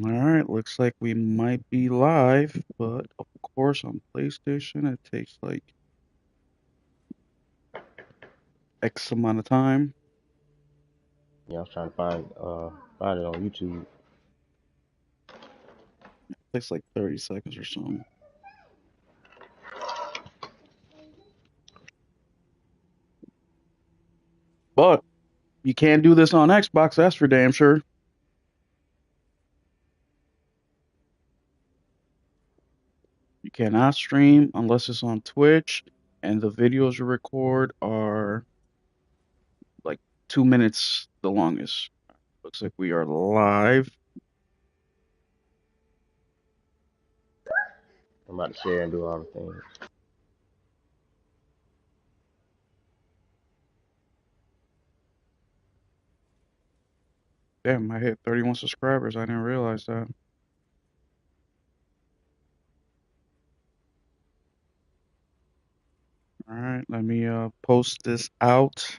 All right, looks like we might be live, but of course on PlayStation it takes like X amount of time. Yeah, I was trying to find it on YouTube. It takes like 30 seconds or something. But you can't do this on Xbox, that's for damn sure. You cannot stream unless it's on Twitch, and the videos you record are like 2 minutes the longest. Looks like we are live. I'm about to share and do all the things. Damn, I hit 31 subscribers. I didn't realize that. All right, let me post this out.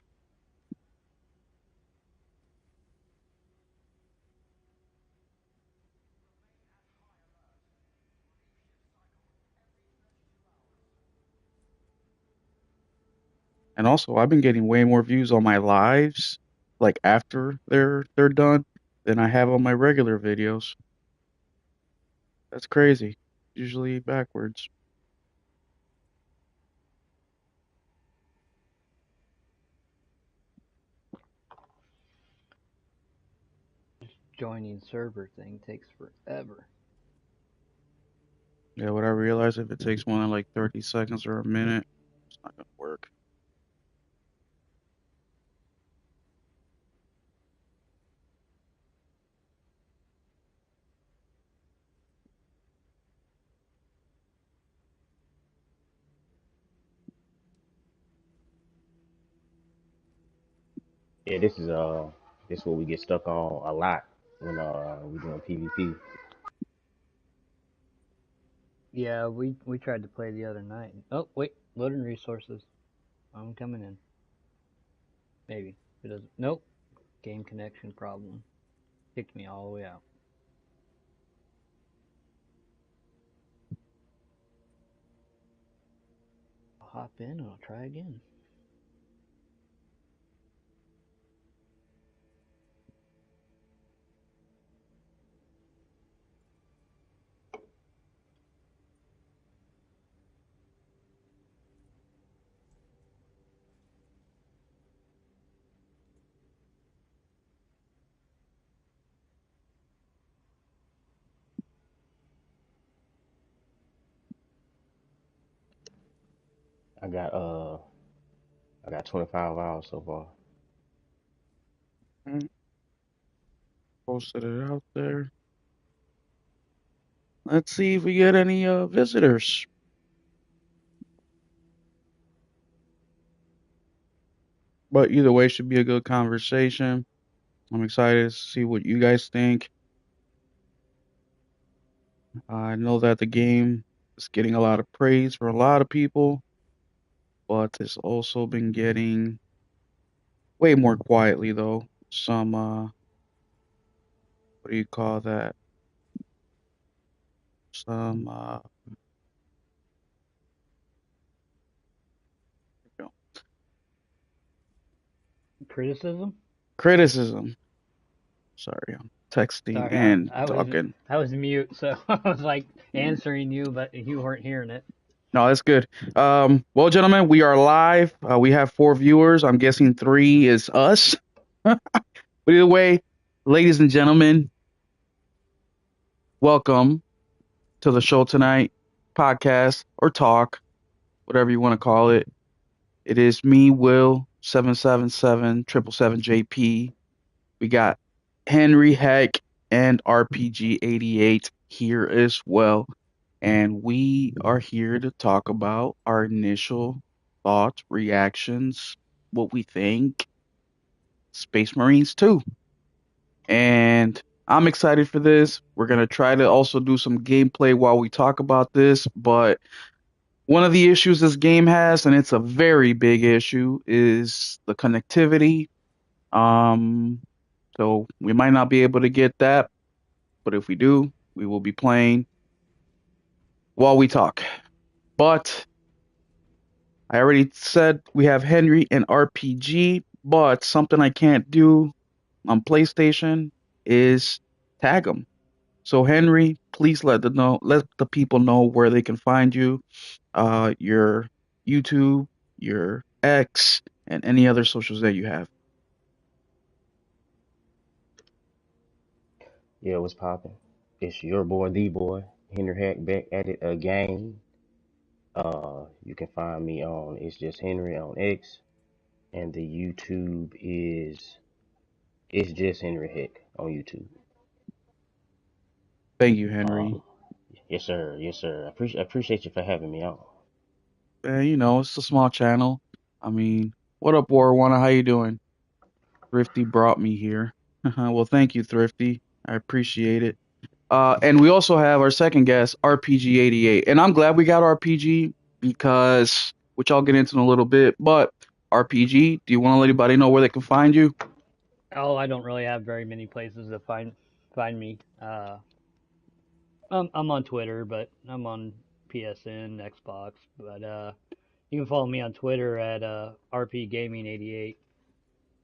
And also, I've been getting way more views on my lives, like after they're done, than I have on my regular videos. That's crazy. Usually backwards. Joining server thing takes forever. Yeah, what I realize if it takes more than like 30 seconds or a minute, it's not gonna work. Yeah, this is what we get stuck on a lot when we doing PvP. Yeah, we tried to play the other night. Oh wait, loading resources. I'm coming in. Maybe it doesn't. Nope. Game connection problem. Kicked me all the way out. I'll hop in and I'll try again. I got uh I got 25 hours so far. All right, posted it out there. Let's see if we get any visitors. But either way, should be a good conversation. I'm excited to see what you guys think. I know that the game is getting a lot of praise for a lot of people, but it's also been getting way more quietly though. Some what do you call that? Some you know, Criticism? criticism. Sorry, I'm texting Sorry, and I was talking. I was mute, so I was like answering you, but you weren't hearing it. No, that's good. Well, gentlemen, we are live. We have 4 viewers. I'm guessing three is us. But either way, ladies and gentlemen, welcome to the show tonight, podcast or talk, whatever you want to call it. It is me, Will, 777 777 JP. We got Henry Heck and RPG 88 here as well. And we are here to talk about our initial thoughts, reactions, what we think Space Marines 2. And I'm excited for this. We're going to try to also do some gameplay while we talk about this, but one of the issues this game has, and it's a very big issue, is the connectivity. Um, so we might not be able to get that, but if we do, we will be playing while we talk. But I already said we have Henry and RPG, but something I can't do on PlayStation is tag them. So Henry, please let the people know where they can find you, your YouTube, your X, and any other socials that you have. Yeah, what's poppin'? It's your boy, the boy, Henry Hack back at it again. You can find me on It's Just Henry on X, and the YouTube is It's Just Henry Heck on YouTube. Thank you, Henry. Yes sir, yes sir. I appreciate you for having me on. It's a small channel. I mean, what up, Warwana? How you doing? Thrifty brought me here. Well, thank you, Thrifty. I appreciate it. And we also have our second guest, RPG88. And I'm glad we got RPG because, which I'll get into in a little bit. But RPG, do you want to let anybody know where they can find you? Oh, I don't really have very many places to find me. I'm on Twitter, but I'm on PSN, Xbox. But you can follow me on Twitter at RPGaming88.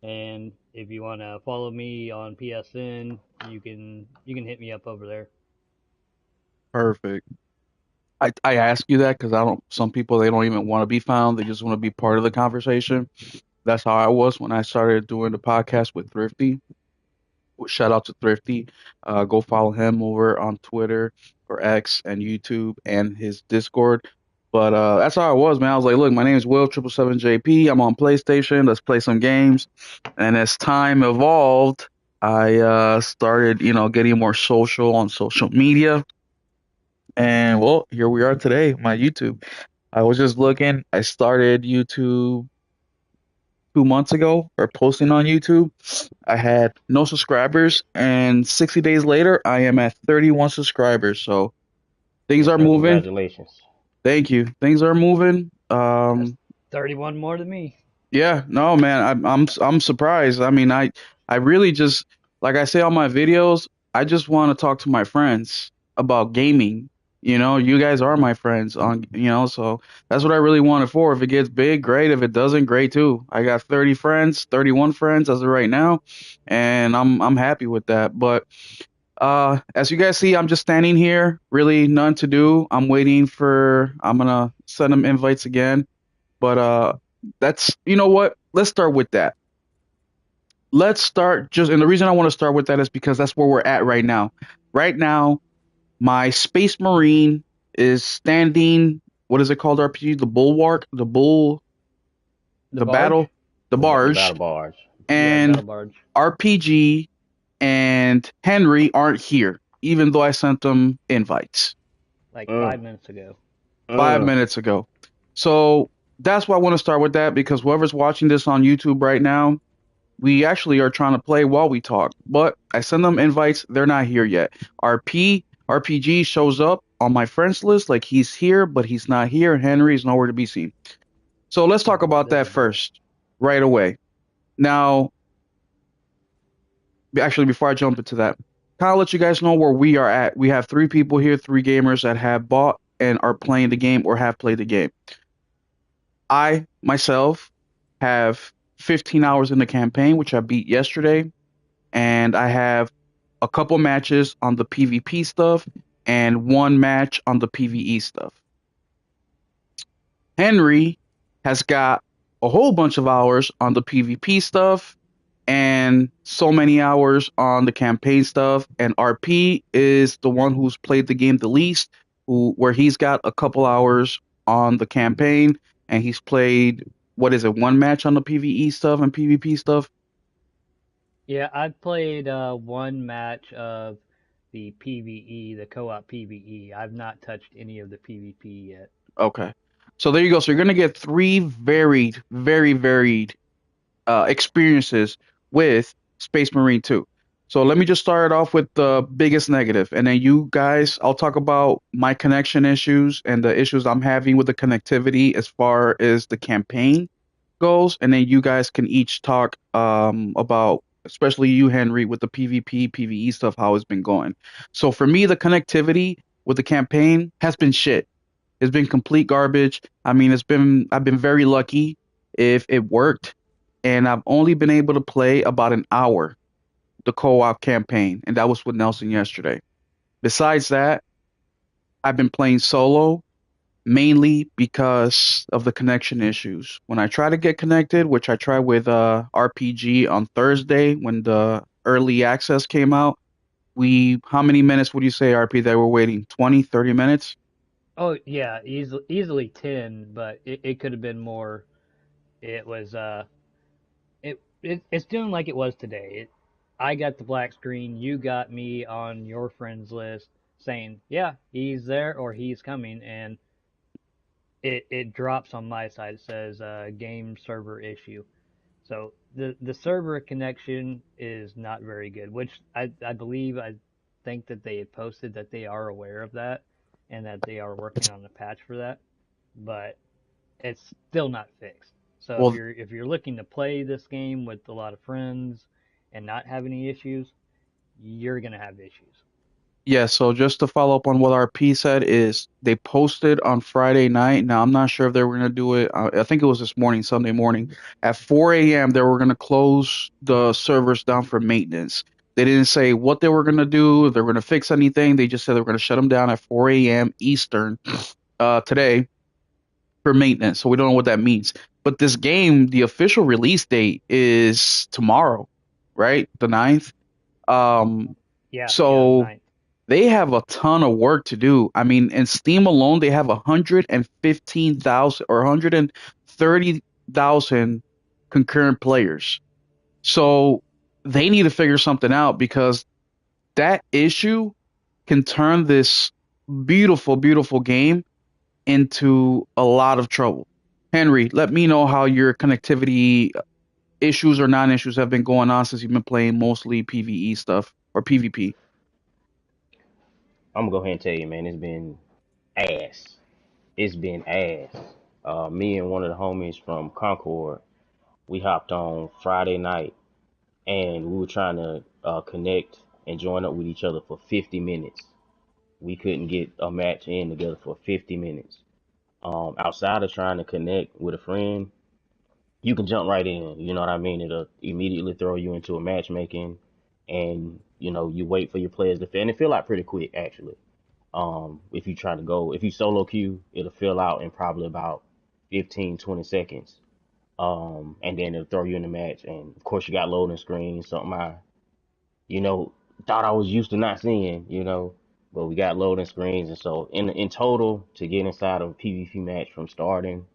And if you want to follow me on PSN, you can hit me up over there. Perfect. I ask you that because I don't. Some people they don't even want to be found. They just want to be part of the conversation. That's how I was when I started doing the podcast with Thrifty. Shout out to Thrifty. Go follow him over on Twitter or X and YouTube and his Discord. But that's how I was, man. I was like, look, my name is Will 777JP. I'm on PlayStation. Let's play some games. And as time evolved, I started, getting more social on social media. And well, here we are today, my YouTube. I was just looking. I started YouTube 2 months ago or posting on YouTube. I had no subscribers, and 60 days later, I am at 31 subscribers. So things are moving. Congratulations. Thank you. Things are moving. That's 31 more than me. Yeah, no, man, I'm surprised. I mean, I really just like I say on my videos, I just want to talk to my friends about gaming. You guys are my friends so that's what I really want it for. If it gets big, great. If it doesn't, great too. I got 30 friends, 31 friends as of right now, and I'm happy with that. But as you guys see, I'm just standing here, really none to do. I'm gonna send them invites again. But that's you know what? Let's start with that. Let's start just, and the reason I want to start with that is because that's where we're at right now. Right now, my Space Marine is standing. What is it called? RPG, the bulwark, The the barge? battle, the The barge, battle barge. Yeah, the battle and barge. RPG and Henry aren't here, even though I sent them invites Like Mm, 5 minutes ago. 5 minutes ago. So that's why I want to start with that because whoever's watching this on YouTube right now, we actually are trying to play while we talk. But I send them invites, they're not here yet. RPG shows up on my friends list like he's here, but he's not here. Henry is nowhere to be seen. So let's talk about that first, right away. Now, actually, before I jump into that, kind of let you guys know where we are at. We have three people here, three gamers that have bought and are playing the game or have played the game. I myself have 15 hours in the campaign, which I beat yesterday, and I have a couple matches on the PvP stuff and one match on the PvE stuff. Henry has got a whole bunch of hours on the PvP stuff and so many hours on the campaign stuff. And RP is the one who's played the game the least, where he's got a couple hours on the campaign and he's played what is it, one match on the PvE stuff and PvP stuff? Yeah, I've played one match of the PvE, the co-op PvE. I've not touched any of the PvP yet. Okay. So there you go. So you're gonna get three varied, very varied experiences with Space Marine 2. So let me just start off with the biggest negative, and then you guys, I'll talk about my connection issues and the issues I'm having with the connectivity as far as the campaign goes, and then you guys can each talk about especially you, Henry, with the PvP, PvE stuff, how it's been going. So for me, the connectivity with the campaign has been shit. It's been complete garbage. I mean, I've been very lucky if it worked, and I've only been able to play about an hour the co-op campaign, and that was with Nelson yesterday. Besides that, I've been playing solo mainly because of the connection issues. When I try to get connected, which I tried with RPG on Thursday when the early access came out, we how many minutes would you say, RP, that we're waiting? 20, 30 minutes? Oh yeah, easily 10, but it could have been more. It was it's doing like it was today. I got the black screen, you got me on your friends list saying, "Yeah, he's there or he's coming," and it drops on my side. It says game server issue. So the server connection is not very good, which I believe I think that they had posted that they are aware of that and that they are working on a patch for that, but it's still not fixed. So Well, if you're looking to play this game with a lot of friends and not have any issues, you're gonna have issues. yeah, so just to follow up on what RP said is they posted on Friday night. Now I'm not sure if they were gonna do it. I think it was this morning, Sunday morning, at 4 a.m. They were gonna close the servers down for maintenance. They didn't say what they were gonna do, if they were gonna fix anything. They just said they were gonna shut them down at 4 a.m. Eastern today for maintenance. So we don't know what that means. But this game, the official release date is tomorrow, right? The 9th. Um, Yeah, the so ninth. they have a ton of work to do. I mean, in Steam alone, they have 115,000 or 130,000 concurrent players. So they need to figure something out because that issue can turn this beautiful, beautiful game into a lot of trouble. Henry, let me know how your connectivity issues or non-issues have been going on since you've been playing mostly PvE stuff or PvP. I'm gonna go ahead and tell you, man, ass. It's been ass. Me and one of the homies from Concord, we hopped on Friday night and we were trying to connect and join up with each other for 50 minutes. We couldn't get a match in together for 50 minutes. Outside of trying to connect with a friend, you can jump right in. You know what I mean? It'll immediately throw you into a matchmaking, and you wait for your players to fill, and it feel out pretty quick actually. If you try to go, if you solo queue, it'll fill out in probably about 15, 20 seconds. And then it'll throw you in the match, and of course you got loading screens, something you know, thought I was used to not seeing. But we got loading screens, and so in total to get inside of a PvP match from starting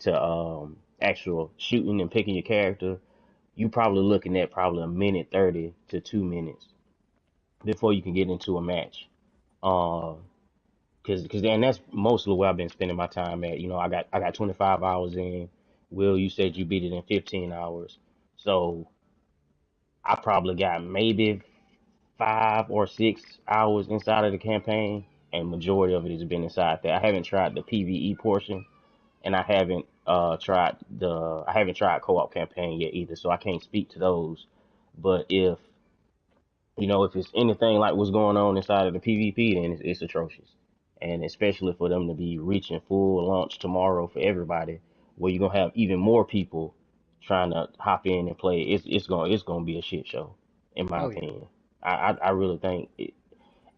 to actual shooting and picking your character, you probably looking at probably a minute 30 to 2 minutes before you can get into a match. Uh, cause then that's mostly where I've been spending my time at. I got 25 hours in. Will, you said you beat it in 15 hours, so I probably got maybe 5 or 6 hours inside of the campaign, and majority of it has been inside there. I haven't tried the PVE portion, and I haven't tried co-op campaign yet either, so I can't speak to those. But if it's anything like what's going on inside of the PvP, then it's atrocious, and especially for them to be reaching full launch tomorrow for everybody, where you're gonna have even more people trying to hop in and play. It's gonna be a shit show, in my Oh yeah. opinion. I really think it,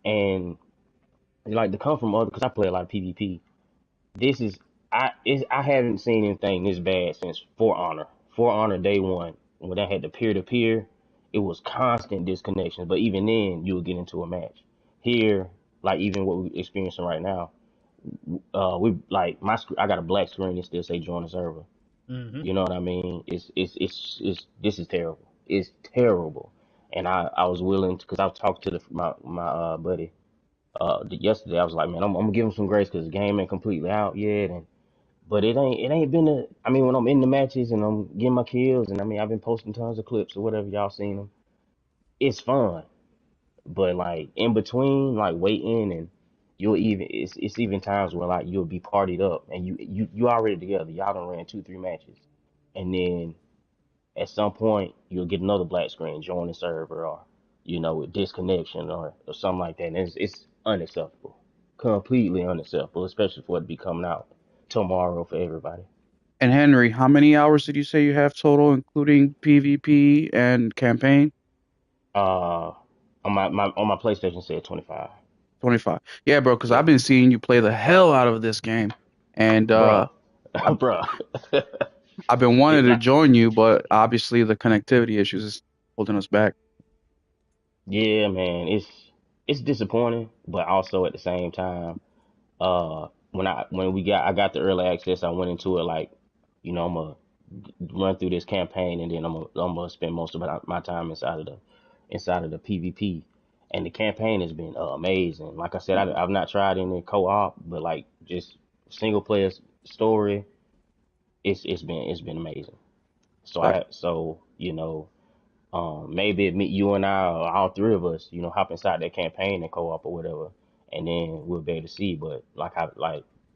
and like to come from other, because I play a lot of PvP. This is I haven't seen anything this bad since For Honor. For Honor day one, when they had the peer to peer, it was constant disconnections. But even then, you would get into a match. Here, like even what we're experiencing right now, we like I got a black screen that still say join the server. Mhm. You know what I mean? It's this is terrible. It's terrible. And I was willing to, because I talked to my buddy yesterday. I was like, man, I'm gonna give him some grace because the game ain't completely out yet, and but it ain't been I mean, when I'm in the matches and I'm getting my kills, and I mean, I've been posting tons of clips or whatever, y'all seen them. It's fun, but like in between, like waiting, and it's even times where like you'll be partied up and you already together. Y'all done ran 2, 3 matches, and then At some point, you'll get another black screen, join the server, or with disconnection or something like that. And it's unacceptable, completely unacceptable, especially for it to be coming out tomorrow for everybody. And Henry, how many hours did you say you have total, including PvP and campaign? Uh, on my PlayStation said 25. 25. Yeah, bro, because Yeah, I've been seeing you play the hell out of this game, and bro, I've, bro. I've been wanting It to like join you, but obviously the connectivity issues is holding us back. Yeah, man, it's disappointing, but also at the same time, when I got the early access, I went into it like, I'm gonna run through this campaign, and then I'm gonna spend most of my time inside of the PvP, and the campaign has been amazing. Like I said, I've not tried any co-op, but like just single player story, it's been amazing. So Right. maybe you and I, or all three of us, hop inside that campaign and co-op or whatever, and then we'll be able to see. But like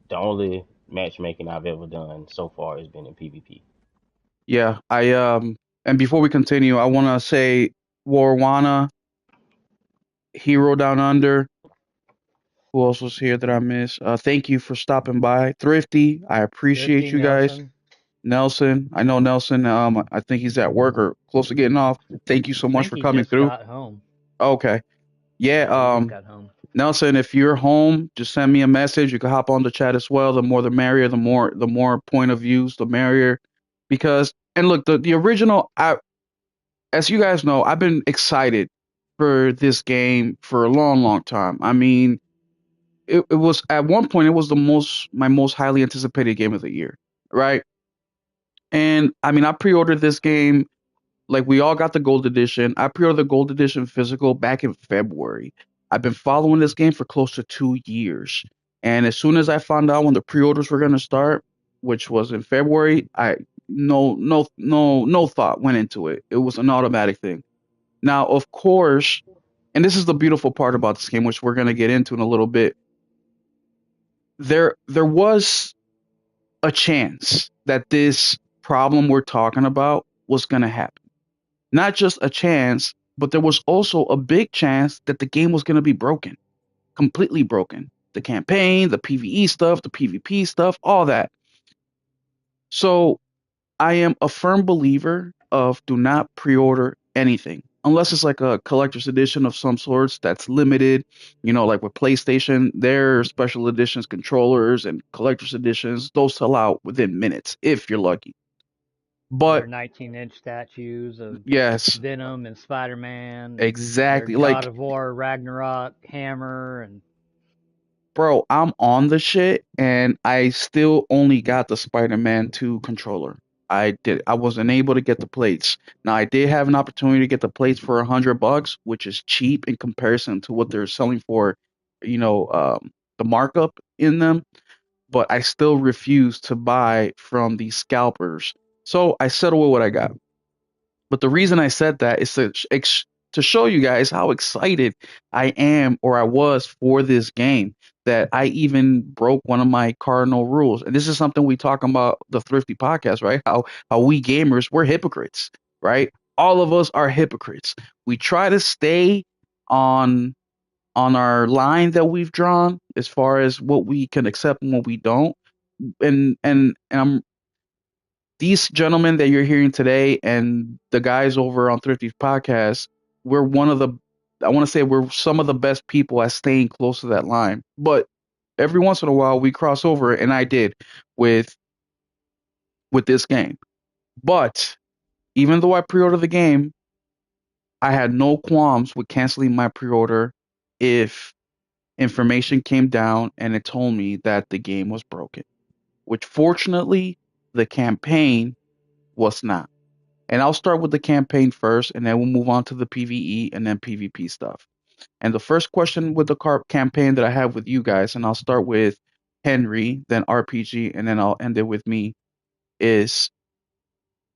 the only matchmaking I've ever done so far has been in PvP. Yeah, and before we continue, I want to say Warwana, Hero Down Under. Who else was here that I missed? Thank you for stopping by. Thrifty, I appreciate Thrifty you guys. Nelson. Nelson, I know Nelson. I think he's at work or close to getting off. Thank you so I much think for he coming just through. got home. Okay. Yeah, Yeah, he just got home. Nelson, if you're home, just send me a message. You can hop on the chat as well. The more the merrier, the more point of views, the merrier. Because and look, the original as you guys know, I've been excited for this game for a long, long time. I mean, it was at one point it was my most highly anticipated game of the year, right? And I mean, I pre-ordered this game. Like we all got the gold edition. I pre-ordered the gold edition physical back in February. I've been following this game for close to 2 years. And as soon as I found out when the pre-orders were gonna start, which was in February, I no thought went into it. It was an automatic thing. Now, of course, and this is the beautiful part about this game, which we're gonna get into in a little bit. There was a chance that this problem we're talking about was gonna happen. Not just a chance, but there was also a big chance that the game was going to be broken, completely broken. The campaign, the PvE stuff, the PvP stuff, all that. So I am a firm believer of do not pre-order anything unless it's like a collector's edition of some sorts that's limited. Like with PlayStation, their special editions, controllers, and collector's editions, those sell out within minutes if you're lucky. Their But 19-inch statues of yes, Venom and Spider-Man, and their exactly. God Like of War Ragnarok hammer, and bro, I'm on the shit and I still only got the Spider-Man 2 controller. I wasn't able to get the plates. Now I did have an opportunity to get the plates for $100, which is cheap in comparison to what they're selling for, you know, the markup in them, but I still refuse to buy from these scalpers. So I settled with what I got. But the reason I said that is to show you guys how excited I am or I was for this game that I even broke one of my cardinal rules. And this is something we talk about the Thrifty podcast, right? How we gamers, we're hypocrites, right? All of us are hypocrites. We try to stay on on our line that we've drawn as far as what we can accept and what we don't. And I'm these gentlemen that you're hearing today and the guys over on Thrifty's podcast, we're one of the, I want to say we're some of the best people at staying close to that line. But every once in a while we cross over, and I did with with this game. But even though I pre-ordered the game, I had no qualms with canceling my pre-order if information came down and it told me that the game was broken, which fortunately the campaign was not. And I'll start with the campaign first, and then we'll move on to the PvE and then PvP stuff. And the first question with the campaign that I have with you guys, and I'll start with Henry, then RPG, and then I'll end it with me, is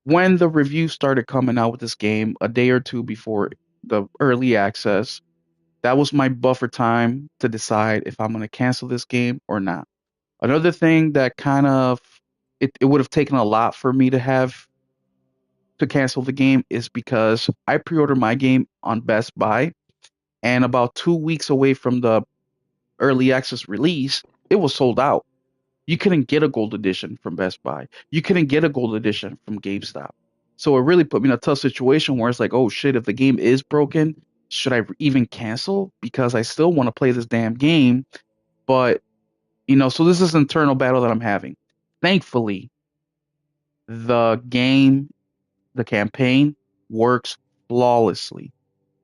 when the review started coming out with this game a day or two before the early access, that was my buffer time to decide if I'm going to cancel this game or not. Another thing that kind of it would have taken a lot for me to have to cancel the game is because I pre-ordered my game on Best Buy, and about 2 weeks away from the early access release, it was sold out. You couldn't get a gold edition from Best Buy. You couldn't get a gold edition from GameStop. So it really put me in a tough situation where it's like, oh shit, if the game is broken, should I even cancel? Because I still want to play this damn game. But, so this is an internal battle that I'm having. Thankfully, the game, the campaign works flawlessly,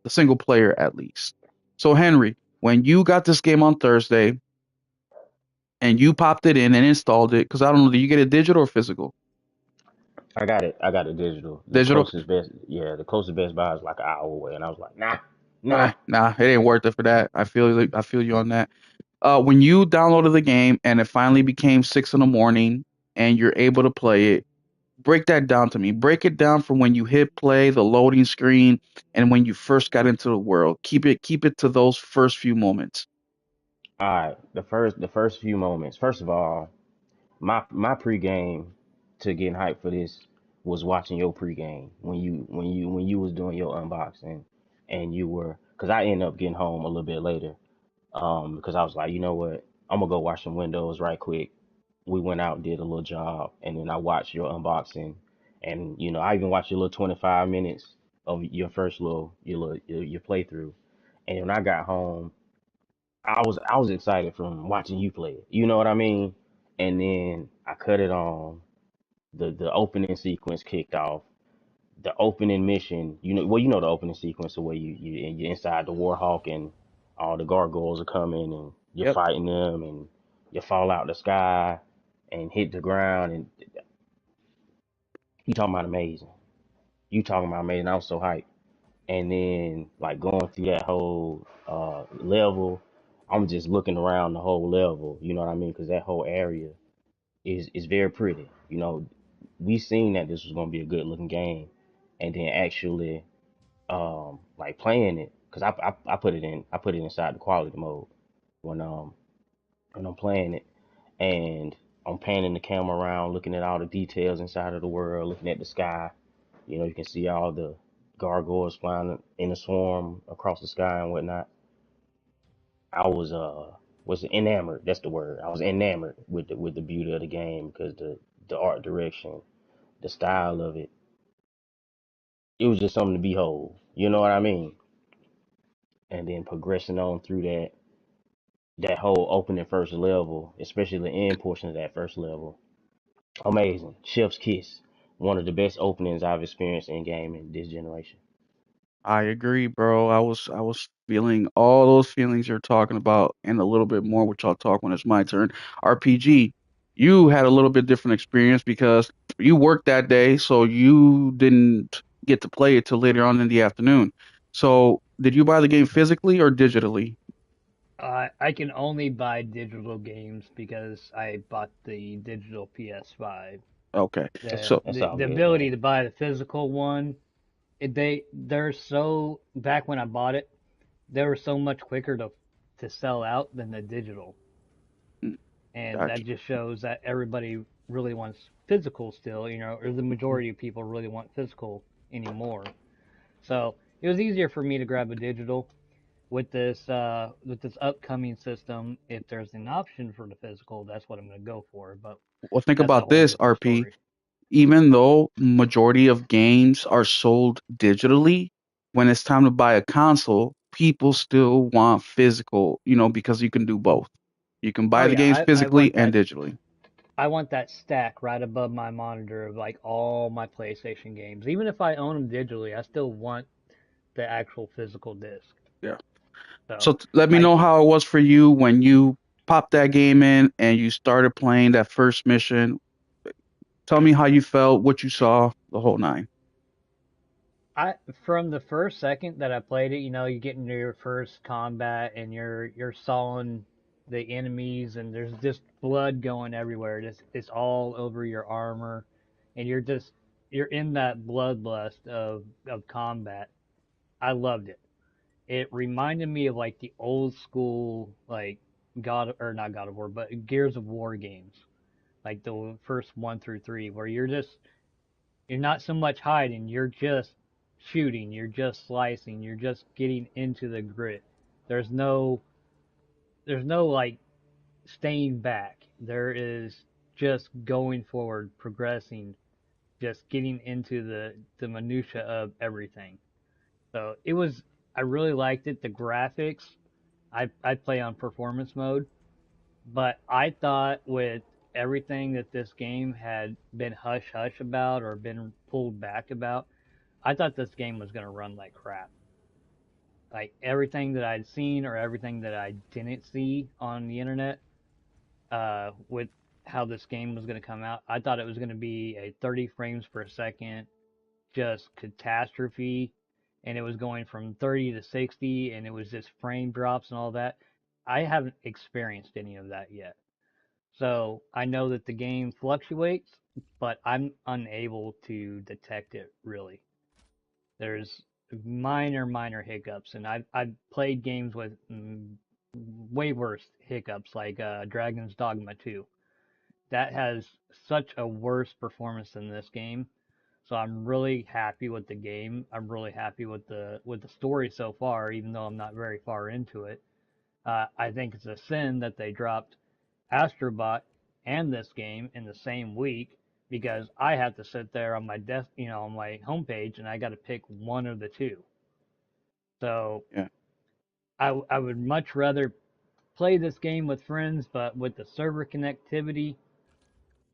the single player at least. So, Henry, when you got this game on Thursday and you popped it in and installed it, because I don't know, do you get it digital or physical? I got it. I got it digital. Digital. The closest Best Buy is like an hour away, and I was like, nah. Nah, it ain't worth it for that. I feel you on that. When you downloaded the game and it finally became 6 in the morning and you're able to play it, break that down to me. Break it down from when you hit play, the loading screen, and when you first got into the world. Keep it to those first few moments. All right, the first few moments. First of all, my pregame to getting hyped for this was watching your pregame when you was doing your unboxing, and you were because I ended up getting home a little bit later. Because I was like, you know what, I'm gonna go wash some windows right quick. We went out, did a little job, and then I watched your unboxing, and I even watched your little 25 minutes of your first your playthrough. And when I got home, I was excited from watching you play it. You know what I mean? And then I cut it on. The opening sequence kicked off. The opening mission, the opening sequence of where you're inside the Warhawk and all the gargoyles are coming and you're Yep. fighting them and you fall out the sky and hit the ground and you talking about amazing. You talking about amazing. I was so hyped. And then like going through that whole level, I'm just looking around the whole level. You know what I mean? Because that whole area is very pretty. We seen that this was gonna be a good looking game, and then actually like playing it because I put it inside the quality mode when um when I'm playing it, and I'm panning the camera around, looking at all the details inside of the world, looking at the sky. You can see all the gargoyles flying in a swarm across the sky and whatnot. I was enamored. That's the word. I was enamored with the beauty of the game because the art direction, the style of it, it was just something to behold. You know what I mean? And then progressing on through that whole opening first level, especially the end portion of that first level, amazing. Chef's Kiss, one of the best openings I've experienced in gaming this generation. I agree, bro. I was feeling all those feelings you're talking about and a little bit more, which I'll talk when it's my turn. RPG, you had a little bit different experience because you worked that day, so you didn't get to play it till later on in the afternoon. So, did you buy the game physically or digitally? I can only buy digital games because I bought the digital PS5. Okay. The So, That's the, all the good, ability man. to buy the physical one, they're so back when I bought it, they were so much quicker to sell out than the digital, mm, and that gotcha. just shows that everybody really wants physical still, or the majority of people really want physical anymore. So it was easier for me to grab a digital with this upcoming system. If there's an option for the physical, that's what I'm going to go for. But Well, think that's a about whole this, different RP. story. Even though majority of games are sold digitally, when it's time to buy a console, people still want physical, because you can do both. You can Oh buy the yeah, games I physically want and that. digitally. I want that stack right above my monitor of like all my PlayStation games. Even if I own them digitally, I still want the actual physical disc. Yeah. So, So let me like, know how it was for you when you popped that game in and you started playing that first mission. Tell me how you felt, what you saw, the whole nine. I from the first second that I played it, you get into your first combat and you're sawing the enemies and there's just blood going everywhere. It's all over your armor, and you're in that bloodlust of combat. I loved it. It reminded me of like the old school like God or not God of War, but Gears of War games, like the first 1 through 3, where You're not so much hiding, you're just shooting, you're just slicing, you're just getting into the grit. There's no like staying back. There is just going forward, progressing, just getting into the minutia of everything. So it was I really liked it. The graphics, I play on performance mode, but I thought with everything that this game had been hush hush about or been pulled back about, I thought this game was going to run like crap. Like everything that I'd seen or everything that I didn't see on the internet, with how this game was going to come out, I thought it was going to be a 30 frames per second just catastrophe, and it was going from 30 to 60, and it was just frame drops and all that. I haven't experienced any of that yet. So I know that the game fluctuates, but I'm unable to detect it really. There's minor hiccups, and I've played games with way worse hiccups like Dragon's Dogma 2. That has such a worse performance than this game. So I'm really happy with the game. I'm really happy with the story so far, even though I'm not very far into it. I think it's a sin that they dropped Astrobot and this game in the same week because I have to sit there on my desk, on my homepage, and I got to pick one of the two. So Yeah. I would much rather play this game with friends, but with the server connectivity,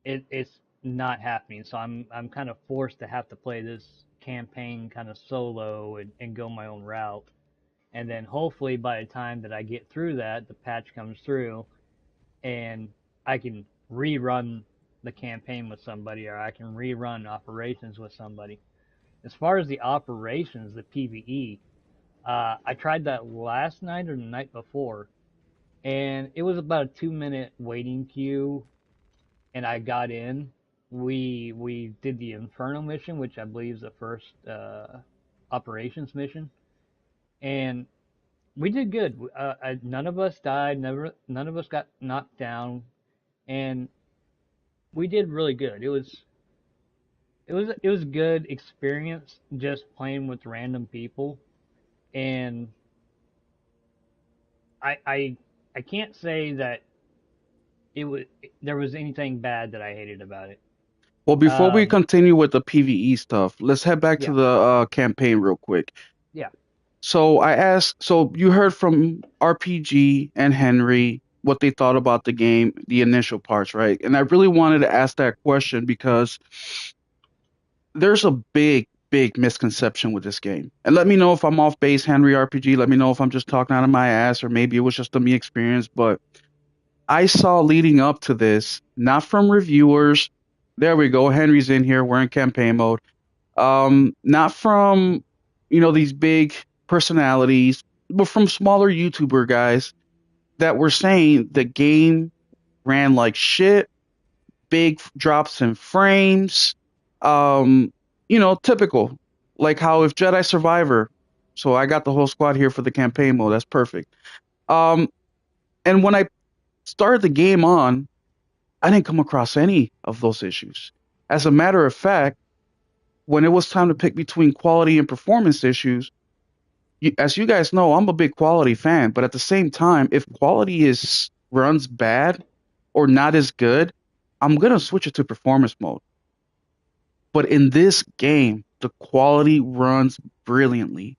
it's not happening. So I'm kind of forced to have to play this campaign kind of solo and go my own route. And then hopefully by the time that I get through that, the patch comes through and I can rerun the campaign with somebody or I can rerun operations with somebody. As far as the operations, the PvE, I tried that last night or the night before, and it was about a 2 minute waiting queue, and I got in. We did the Inferno mission, which I believe is the first operations mission, and we did good. None of us died. None of us got knocked down, and we did really good. It was a good experience just playing with random people, and I I I can't say that it was there was anything bad that I hated about it. Well, before we Um, continue with the PvE stuff, let's head back to yeah, the campaign real quick. yeah, So I asked, so you heard from RPG and Henry what they thought about the game, the initial parts, right? And I really wanted to ask that question because there's a big misconception with this game. And let me know if I'm off base, Henry RPG. Let me know if I'm just talking out of my ass or maybe it was just a me experience. But I saw leading up to this, not from reviewers. There we go. Henry's in here. We're in campaign mode. Not from, these big personalities, but from smaller YouTuber guys that were saying the game ran like shit, big drops in frames, typical. Like how if Jedi Survivor, so I got the whole squad here for the campaign mode. That's perfect. Um, and when I started the game on, I didn't come across any of those issues. As a matter of fact, when it was time to pick between quality and performance issues, as you guys know, I'm a big quality fan, but at the same time, if quality is runs bad or not as good, I'm gonna switch it to performance mode. But in this game, the quality runs brilliantly.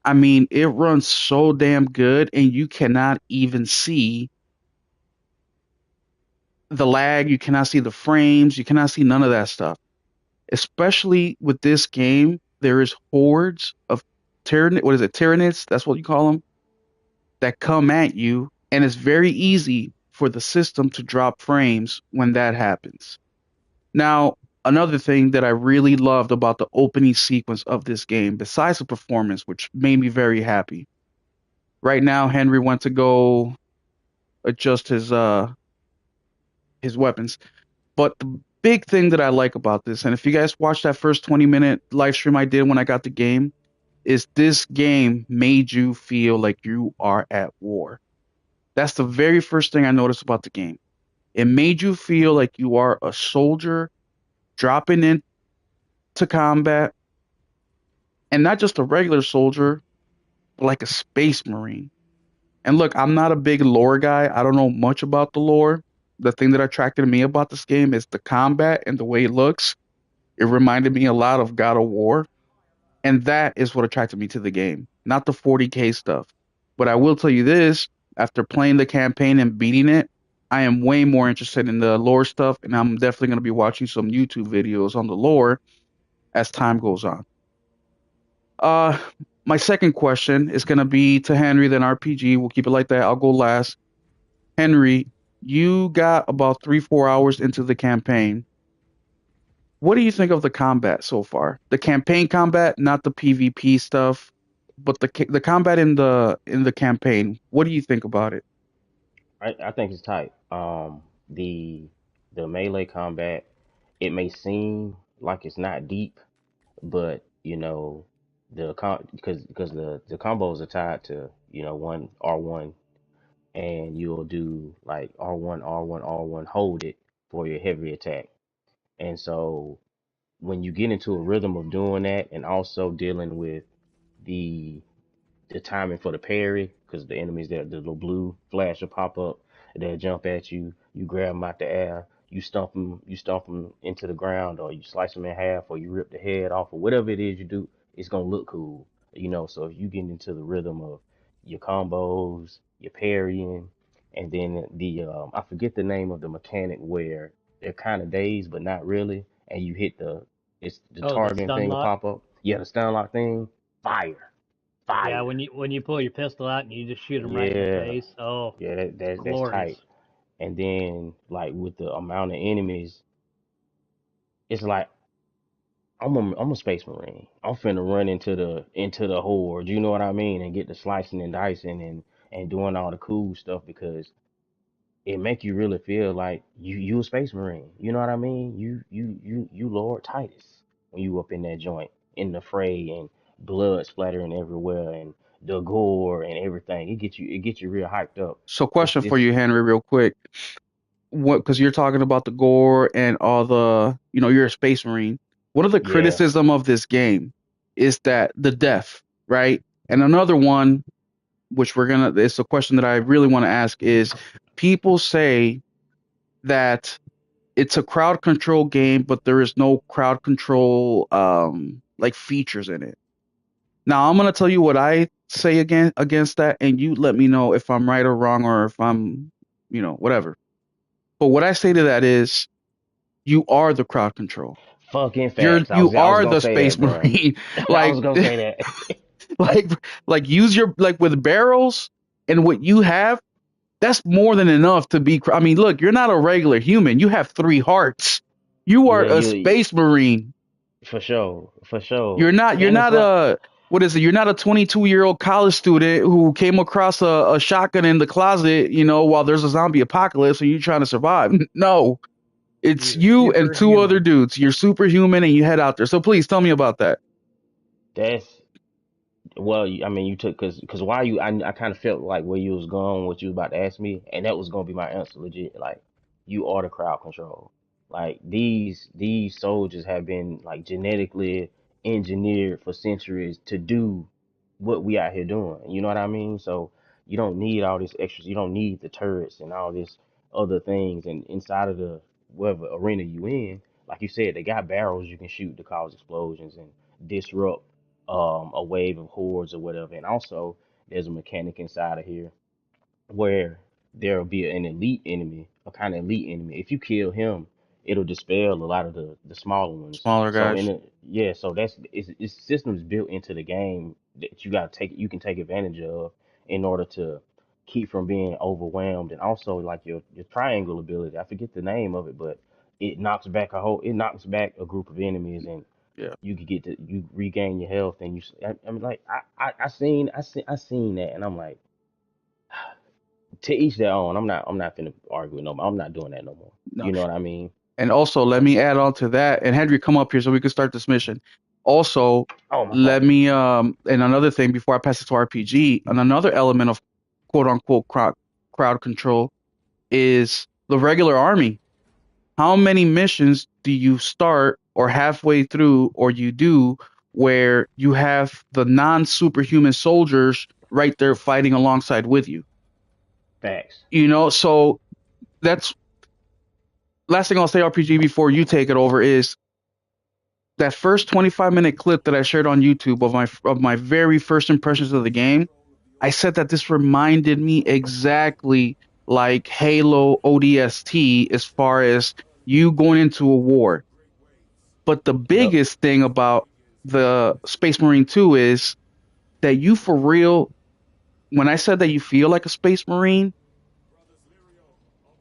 I mean, it runs so damn good, and you cannot even see the lag, you cannot see the frames, you cannot see none of that stuff. Especially with this game, there is hordes of what is it, Tyranids? That's what you call them, that come at you, and it's very easy for the system to drop frames when that happens. Now, another thing that I really loved about the opening sequence of this game, besides the performance, which made me very happy. Right now, Henry went to go adjust his weapons. But the big thing that I like about this, and if you guys watched that first 20-minute live stream I did when I got the game, is this game made you feel like you are at war. That's the very first thing I noticed about the game. It made you feel like you are a soldier dropping in. to combat, and not just a regular soldier, but like a space marine. And look, I'm not a big lore guy. I don't know much about the lore. The thing that attracted me about this game is the combat and the way it looks. It reminded me a lot of God of War, and that is what attracted me to the game, not the 40K stuff. But I will tell you this, after playing the campaign and beating it, I am way more interested in the lore stuff, and I'm definitely going to be watching some YouTube videos on the lore as time goes on. Uh, my second question is going to be to Henry, then RPG. We'll keep it like that. I'll go last. Henry, you got about 3, 4 hours into the campaign. What do you think of the combat so far? The campaign combat, not the PvP stuff, but the combat in the campaign. What do you think about it? I think it's tight. The the melee combat, it may seem like it's not deep, but because the combos are tied to one R1, and you'll do like R1 hold it for your heavy attack. And so when you get into a rhythm of doing that and also dealing with the the timing for the parry, because the enemies there, the little blue flash will pop up, they'll jump at you. You grab them out the air, you stomp them into the ground, or you slice them in half, or you rip the head off, or whatever it is you do. It's gonna look cool, So if you get into the rhythm of your combos, your parrying, and then I forget the name of the mechanic where they're kind of dazed but not really, and you hit it's the Oh, the targeting stun thing will lock. pop up. Yeah, the stun lock thing, fire, Yeah, fire. when you pull your pistol out and you just shoot them right in the Yeah, face. Oh, yeah, that's glorious. tight. And then like with the amount of enemies, it's like I'm a space marine. I'm finna run into the horde. You know what I mean? And get the slicing and dicing and doing all the cool stuff because it make you really feel like you a space marine. You know what I mean? You Lord Titus when you up in that joint in the fray and blood splattering everywhere and the gore and everything. It gets you real hyped up. So, It's question for it's you, Henry, real quick. What? Because you're talking about the gore and all the, you're a space marine. One of the yeah. criticism of this game is that the death, right? And another one, which it's a question that I really want to ask, is people say that it's a crowd control game, but there is no crowd control like features in it. Now I'm gonna tell you what I say against that, and you let me know if I'm right or wrong, or if I'm, whatever. But what I say to that is, you are the crowd control. Fucking You're facts. I you was I was are gonna the say space that, bro. marine. I was like gonna say that. like use your, like, with barrels and what you have. That's more than enough to be. I mean, look, you're not a regular human. You have 3 hearts. You are Yeah, a you space marine. for sure, for sure. You're not. You're And it's not like, a. What is it? You're not a 22-year-old college student who came across a shotgun in the closet, while there's a zombie apocalypse and you're trying to survive. No, it's You're you and 2 other superhuman. dudes. You're superhuman and you head out there. So please tell me about that. that's well, I mean, you took because why you I kind of felt like where you was going, what you was about to ask me, and that was gonna be my answer, legit. Like, you are the crowd control. Like these soldiers have been like genetically engineered for centuries to do what we out here doing. You know what I mean? So you don't need all this extras. You don't need the turrets and all this other things. And inside of the whatever arena you in, like you said, they got barrels you can shoot to cause explosions and disrupt a wave of hordes or whatever. And also, there's a mechanic inside of here where there'll be an elite enemy, a kind of elite enemy. If you kill him, it'll dispel a lot of the smaller ones. Smaller So guys. yeah, so it's systems built into the game that you can take advantage of in order to keep from being overwhelmed, and also like your triangle ability. I forget the name of it, but it knocks back a group of enemies, and Yeah. you regain your health, and I mean, like I seen that, and I'm like, to each their own. I'm not finna argue no more. I'm not doing that no more. No. You know what I mean? And also, let me add on to that. And Henry, come up here so we can start this mission. Also, Oh, my let fault. me and another thing before I pass it to RPG, and another element of quote unquote crowd control is the regular army. How many missions do you start or halfway through, or you do, where you have the non-superhuman soldiers right there fighting alongside with you. Facts. So that's last thing I'll say, RPG, before you take it over, is that first 25-minute clip that I shared on YouTube of my very first impressions of the game. I said that this reminded me exactly like Halo ODST as far as you going into a war. But the Yep. biggest thing about the Space Marine 2 is that you for real, when I said that you feel like a Space Marine,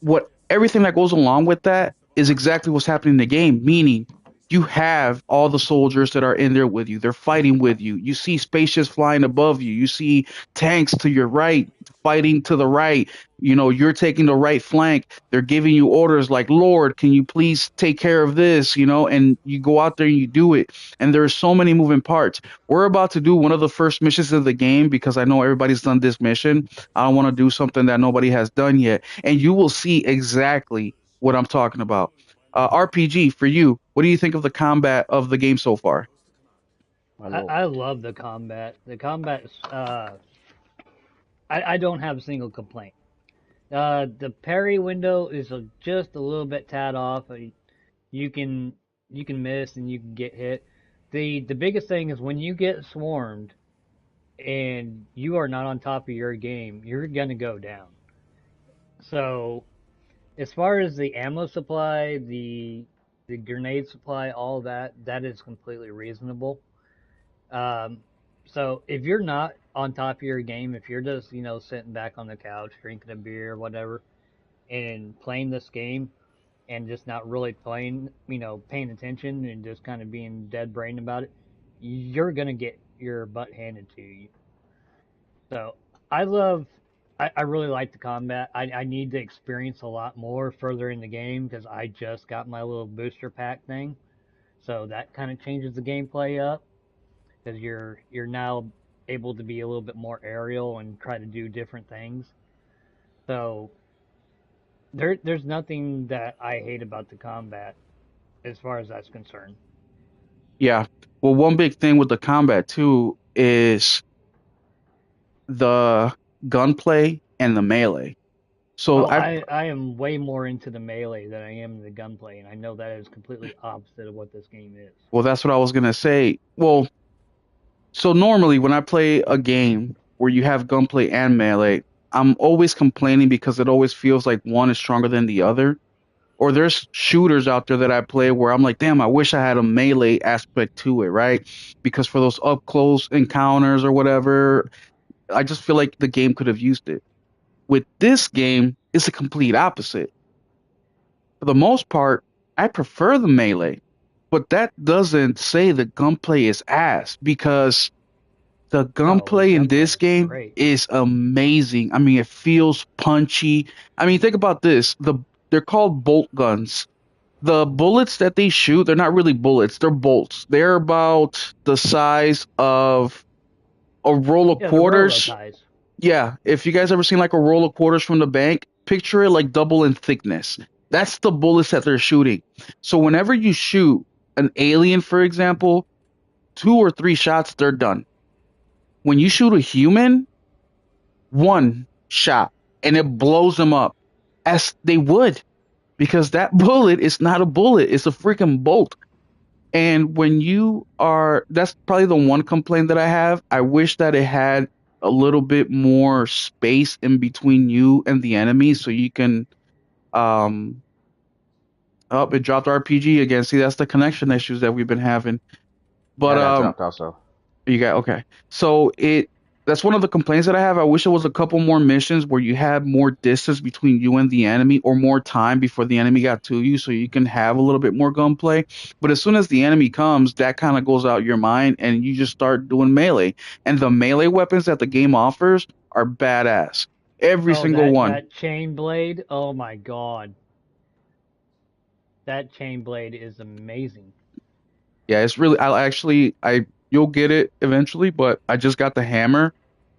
what everything that goes along with that is exactly what's happening in the game, meaning you have all the soldiers that are in there with you. They're fighting with you. You see spaceships flying above you. You see tanks to your right, fighting to the right. You're taking the right flank. They're giving you orders like, Lord, can you please take care of this? And you go out there and you do it. And there's so many moving parts. We're about to do one of the first missions of the game because I know everybody's done this mission. I don't want to do something that nobody has done yet. And you will see exactly what I'm talking about. RPG, for you, what do you think of the combat of the game so far? My I, lord. I love the combat. The combat, I don't have a single complaint. The parry window is just a little bit tad off. You can you can miss and you can get hit. The biggest thing is when you get swarmed and you are not on top of your game, you're gonna go down. So as far as the ammo supply, the grenade supply, all that is completely reasonable. Um, so if you're not on top of your game, if you're just sitting back on the couch drinking a beer, whatever, and playing this game, and just not really playing, paying attention and just kind of being dead brain about it, you're gonna get your butt handed to you. So I love, I really like the combat. I need to experience a lot more further in the game because I just got my little booster pack thing. So that kind of changes the gameplay up because you're now able to be a little bit more aerial and try to do different things. So there's nothing that I hate about the combat as far as that's concerned. Yeah. Well, one big thing with the combat too is the gunplay and the melee. So Oh, I I am way more into the melee than I am the gunplay, and I know that is completely opposite of what this game is. well, that's what I was gonna say. Well, so normally when I play a game where you have gunplay and melee, I'm always complaining because it always feels like one is stronger than the other. Or there's shooters out there that I play where I'm like, damn, I wish I had a melee aspect to it, right? Because for those up close encounters or whatever, I just feel like the game could have used it. With this game, it's a complete opposite. For the most part, I prefer the melee, but that doesn't say the gunplay is ass because the Oh, the gunplay in gunplay this is game great. is amazing. I mean, it feels punchy. I mean, think about this. They're called bolt guns. The bullets that they shoot, they're not really bullets, they're bolts. They're about the size of a roll of Yeah, the Rolo quarters. ties. Yeah, if you guys ever seen like a roll of quarters from the bank, picture it like double in thickness. That's the bullets that they're shooting. So whenever you shoot an alien, for example, 2 or 3 shots, they're done. When you shoot a human, one shot and it blows them up as they would because that bullet is not a bullet, it's a freaking bolt. And when you are, that's probably the one complaint that I have. I wish that it had a little bit more space in between you and the enemy so you can, um, oh, it dropped RPG again. See, that's the connection issues that we've been having. Yeah, But I got dropped also. you got okay. So that's one of the complaints that I have. I wish there was a couple more missions where you had more distance between you and the enemy, or more time before the enemy got to you, so you can have a little bit more gunplay. But as soon as the enemy comes, that kind of goes out your mind, and you just start doing melee. And the melee weapons that the game offers are badass. Every Oh, single that one. that chain blade. Oh my God, that chain blade is amazing. Yeah, it's really. I you'll get it eventually, but I just got the hammer,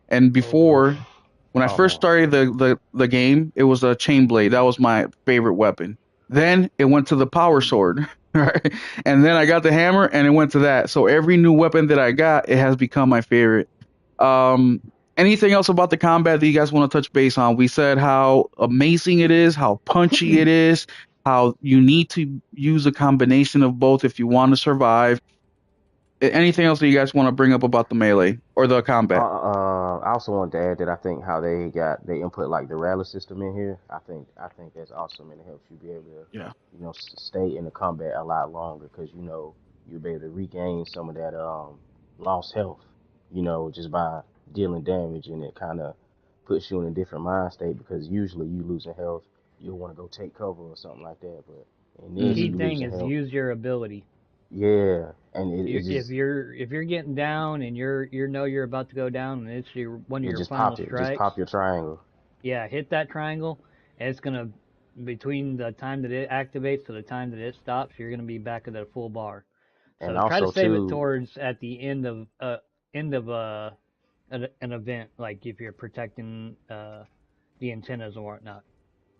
and Oh, Oof. before when I Oh first man. started the game, it was a chain blade. That was my favorite weapon. Then it went to the power sword. right? And then I got the hammer, and it went to that. So every new weapon that I got, it has become my favorite. Um, Anything else about the combat that you guys want to touch base on? We said how amazing it is, how punchy it is, how you need to use a combination of both if you want to survive. Anything else that you guys want to bring up about the melee or the combat? I also wanted to add that I think how they input like the rally system in here. I think that's awesome, and it helps you be able to, Yeah. stay in the combat a lot longer because you'll be able to regain some of that lost health, just by dealing damage, and it kind of puts you in a different mind state because usually you losing health, you'll want to go take cover or something like that, but in The this key Hmm. you thing losing is health, use your ability. yeah, and You, it's if just you're getting down and you're about to go down and it's one of it your just final pop it, just strikes, pop your triangle. yeah, hit that triangle. And it's gonna between the time that it activates to the time that it stops, you're gonna be back at a full bar. And So try to also save it too, towards at the end of an event, like if you're protecting the antennas or whatnot.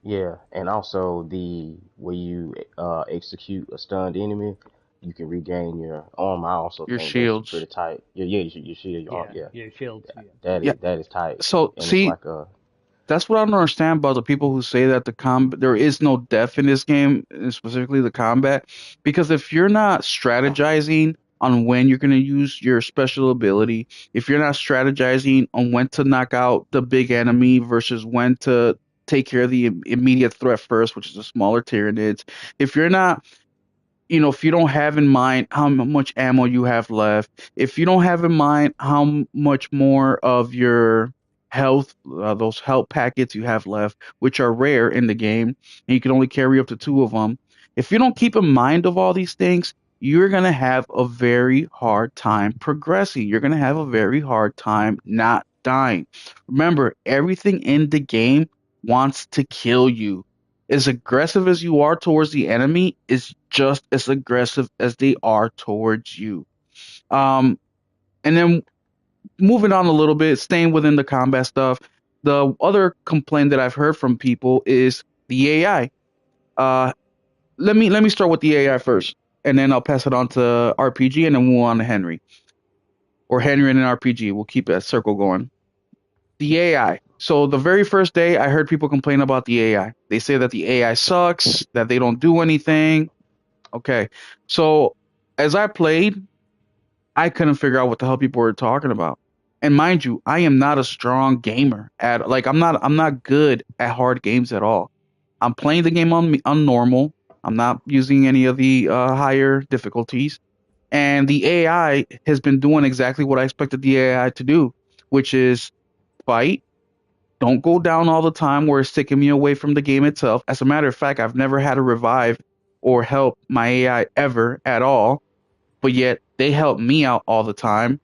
yeah, and also the where you execute a stunned enemy, you can regain your arm. I also Your think that's shields. pretty tight. Yeah, yeah, you shield your arm. Yeah, Yeah, your shields. yeah, Yeah. Yeah. that is tight, So and it's see, like a that's what I don't understand about the people who say that there is no depth in this game, and specifically the combat, because if you're not strategizing on when you're going to use your special ability, if you're not strategizing on when to knock out the big enemy versus when to take care of the immediate threat first, which is the smaller Tyranids, if you're not if you don't have in mind how much ammo you have left, if you don't have in mind how much more of your health, those health packets you have left, which are rare in the game, and you can only carry up to two of them. If you don't keep in mind of all these things, you're going to have a very hard time progressing. You're going to have a very hard time not dying. Remember, everything in the game wants to kill you. As aggressive as you are towards the enemy is just as aggressive as they are towards you. And then moving on a little bit, staying within the combat stuff, the other complaint that I've heard from people is the AI. Uh, let me start with the AI first, and then I'll pass it on to RPG, and then we'll move on to Henry or Henry and an RPG. We'll keep that circle going. The AI. So the very first day, I heard people complain about the AI. They say that the AI sucks, that they don't do anything. Okay. So as I played, I couldn't figure out what the hell people were talking about. And mind you, I am not a strong gamer at like I'm not good at hard games at all. I'm playing the game on normal. I'm not using any of the higher difficulties. And the AI has been doing exactly what I expected the AI to do, which is fight, don't go down all the time where it's taking me away from the game itself. As a matter of fact, I've never had to revive or help my AI ever at all, but yet they help me out all the time.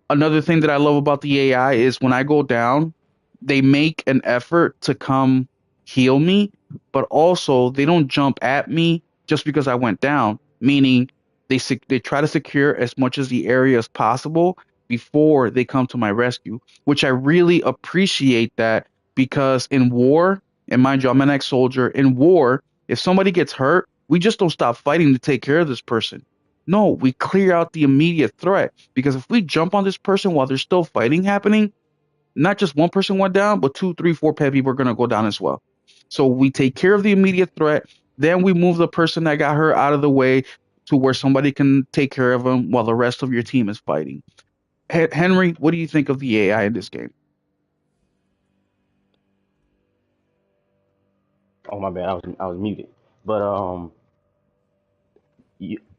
Another thing that I love about the AI is when I go down, they make an effort to come heal me, but also they don't jump at me just because I went down, meaning they try to secure as much as the area as possible before they come to my rescue, which I really appreciate that because in war, and mind you, I'm an ex-soldier, in war, if somebody gets hurt, we just don't stop fighting to take care of this person. No, we clear out the immediate threat because if we jump on this person while there's still fighting happening, not just one person went down, but two, three, four people are going to go down as well. So we take care of the immediate threat. Then we move the person that got hurt out of the way to where somebody can take care of them while the rest of your team is fighting. Henry, what do you think of the AI in this game? oh my bad, I was muted. But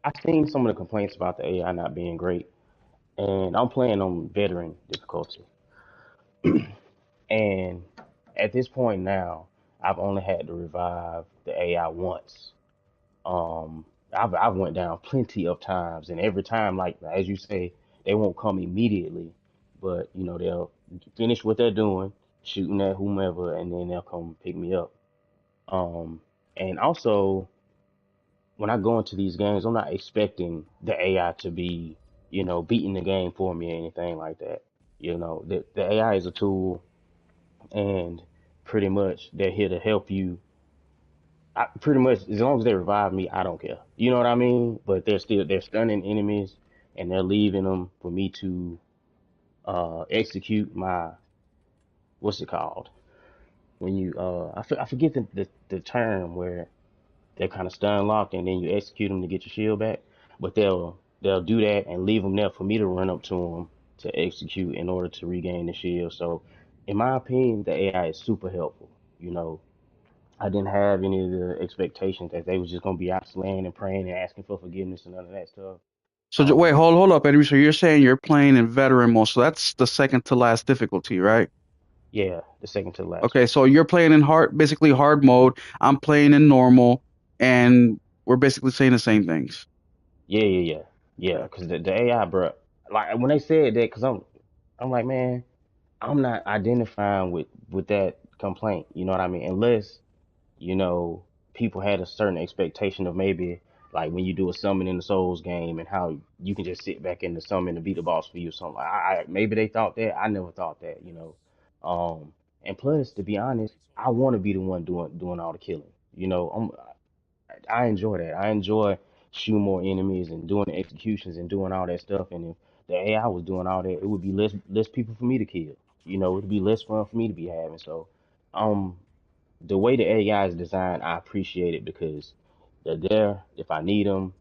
I seen some of the complaints about the AI not being great, and I'm playing on veteran difficulty, and at this point now, I've only had to revive the AI once. I've went down plenty of times, and every time, like as you say, they won't come immediately, but they'll finish what they're doing, shooting at whomever, and then they'll come pick me up. Um, and also when I go into these games, I'm not expecting the AI to be, beating the game for me or anything like that. The AI is a tool, and pretty much they're here to help you pretty much as long as they revive me, I don't care. You know what I mean? But they're stunning enemies, and they're leaving them for me to execute my what's it called when you I forget the term where they're kind of stun locked and then you execute them to get your shield back. But they'll do that and leave them there for me to run up to them to execute in order to regain the shield. So, in my opinion, the AI is super helpful. You know, I didn't have any of the expectations that they was just gonna be out slaying and praying and asking for forgiveness and none of that stuff. So wait, Um, hold up, Henry. So you're saying you're playing in veteran mode, so that's the second to last difficulty, right? yeah, the second to the last Okay, one. so you're playing in hard, basically hard mode. I'm playing in normal, and we're basically saying the same things. Yeah. Okay. Because the AI, bro, like when they said that, because I'm like, man, I'm not identifying with that complaint. You know what I mean? Unless you know people had a certain expectation of maybe like when you do a summon in the Souls game and how you can just sit back in the summon and beat the boss for you or something. Maybe they thought that. I never thought that. You know, and plus to be honest, I want to be the one doing all the killing. You know, I enjoy that. I enjoy shooting more enemies and doing the executions and doing all that stuff. And if the AI was doing all that, it would be less people for me to kill. You know, it'd be less fun for me to be having. So, um, the way the AI is designed, I appreciate it because they're there if I need them.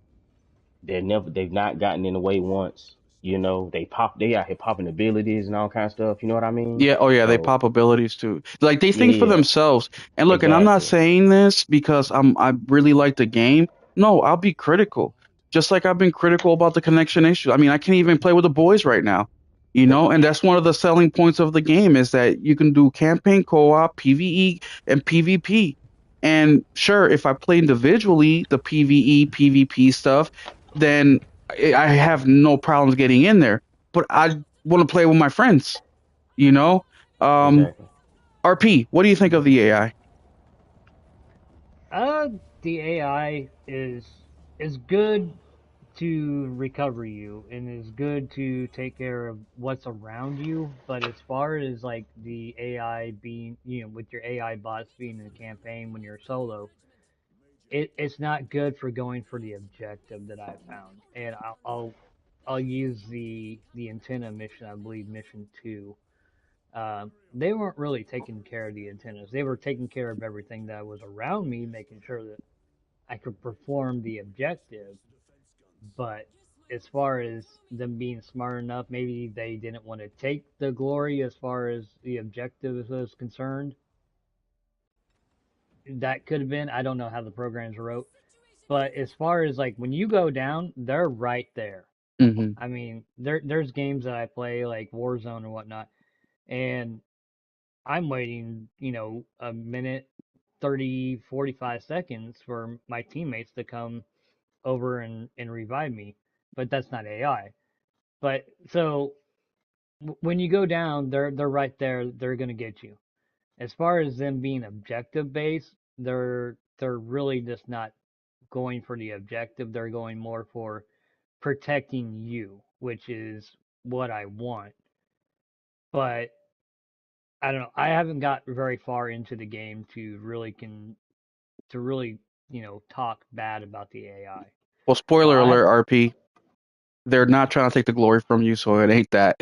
They've not gotten in the way once. You know, they out here popping abilities and all kind of stuff. You know what I mean? Yeah, oh yeah, they So pop abilities too. Like they think for yeah, themselves. And look, and I'm not exactly. saying this because I really like the game. No, I'll be critical. Just like I've been critical about the connection issue. I mean, I can't even play with the boys right now. And that's one of the selling points of the game is that you can do campaign co-op, PvE, and PvP. And sure, if I play individually, the PvE, PvP stuff, then I have no problems getting in there. But I want to play with my friends you know, um, Exactly. RP, what do you think of the AI? Uh, the AI is good to recover you and is good to take care of what's around you. But as far as like the AI being, with your AI bots being in a campaign when you're solo, it's not good for going for the objective that I found. And I'll use the antenna mission, I believe mission 2. They weren't really taking care of the antennas. They were taking care of everything that was around me, making sure that I could perform the objective. But as far as them being smart enough, maybe they didn't want to take the glory as far as the objective was concerned. That could have been. I don't know how the programs wrote. But as far as like when you go down, they're right there. Hmm. I mean, there's games that I play like Warzone and whatnot, and I'm waiting, a minute, 30, 45 seconds for my teammates to come over and revive me. But that's not AI. But so when you go down, they're right there. They're gonna get you. As far as them being objective based, they're really just not going for the objective. They're going more for protecting you, which is what I want. But I don't know. I haven't got very far into the game to really, talk bad about the AI. Well, So spoiler I alert, RP. They're not trying to take the glory from you, so it ain't that.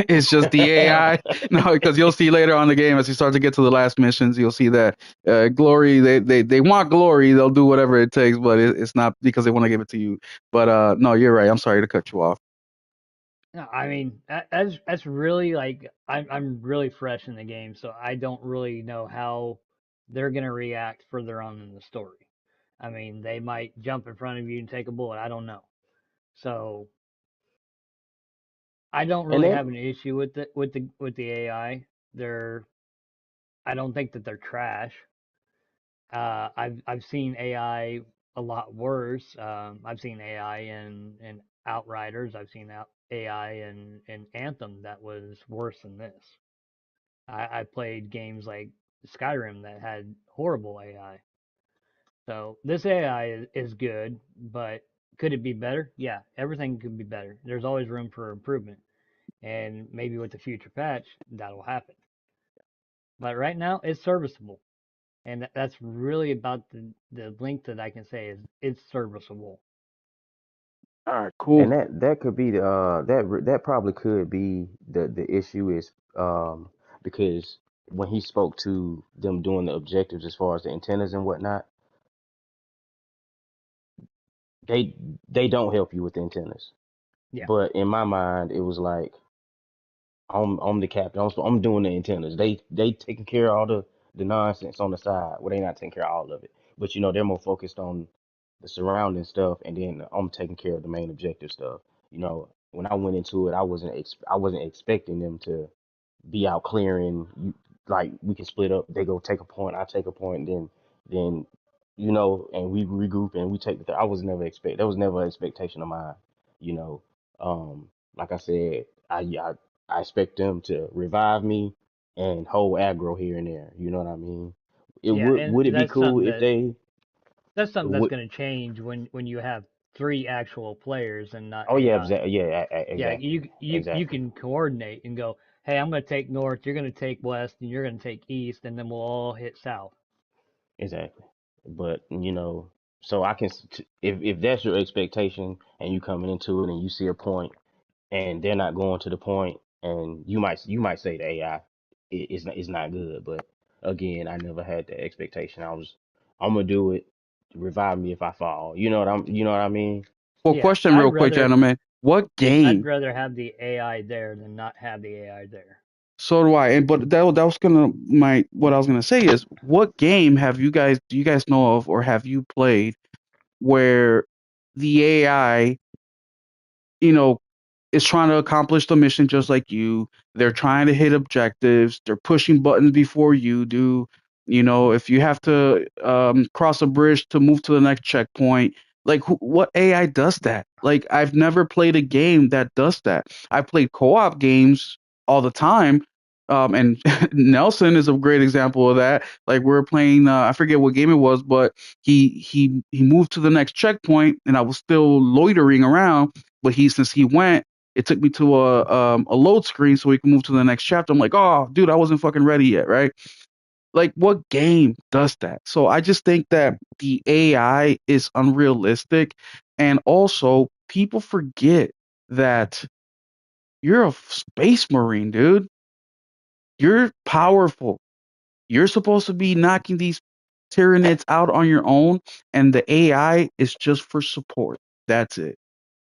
It's just the AI. No, because you'll see later on in the game as you start to get to the last missions, you'll see that glory. They want glory. They'll do whatever it takes, but it's not because they want to give it to you. But no, you're right. I'm sorry to cut you off. no, I mean that's really like I'm really fresh in the game, so I don't really know how they're gonna react further on in the story. I mean, they might jump in front of you and take a bullet. I don't know. So I don't And really then have an issue with the AI. They're I don't think that they're trash. I've seen AI a lot worse. I've seen AI in Outriders. I've seen AI in Anthem that was worse than this. I played games like Skyrim that had horrible AI. So this AI is good, but could it be better? Yeah, everything could be better. There's always room for improvement, and maybe with the future patch that'll happen. But right now, it's serviceable. and that's really about the length that I can say is it's serviceable. All right, And cool. that could be the that probably could be the issue is because when he spoke to them doing the objectives as far as the antennas and whatnot, they they don't help you with the antennas. Yeah, But in my mind, it was like I'm the captain. I'm doing the antennas. They taking care of all the nonsense on the side. Well, they not taking care of all of it, but you know they're more focused on the surrounding stuff, and then I'm taking care of the main objective stuff. You know, when I went into it, I wasn't expecting them to be out clearing. Like we can split up. They go take a point. I take a point. Then you know, and we regroup and we take the. I was never expect. That was never an expectation of mine. You know, like I said, I expect them to revive me and hold aggro here and there. You know what I mean? It yeah, and would it be cool if they that's something that's would? going to change when you have three actual players and not Oh yeah, AI. yeah, Yeah, exactly, you exactly. can coordinate and go, hey, I'm going to take north, you're going to take west, and you're going to take east, and then we'll all hit south. Exactly. But you know, so I can if that's your expectation and you coming into it and you see a point and they're not going to the point and you might say the AI is not good. But again, I never had that expectation. I'm gonna do it. Revive me if I fall. You know what I mean? Well, Yeah, question real quick, gentlemen. What I'd game? rather have the AI there than not have the AI there. So do I. And but that was gonna my what I was gonna say is what game have you guys do you guys know of or have you played where the AI, you know, is trying to accomplish the mission just like you. They're trying to hit objectives. They're pushing buttons before you do. You know, if you have to cross a bridge to move to the next checkpoint, like what AI does that? Like I've never played a game that does that. I've played co-op games all the time. And Nelson is a great example of that. Like we were playing, I forget what game it was, but he moved to the next checkpoint, and I was still loitering around. But since he went, it took me to a load screen so we can move to the next chapter. I'm like, oh, dude, I wasn't fucking ready yet, right? Like, what game does that? So I just think that the AI is unrealistic, and also people forget that you're a space marine, dude. You're powerful. You're supposed to be knocking these Tyranids out on your own, and the AI is just for support. That's it.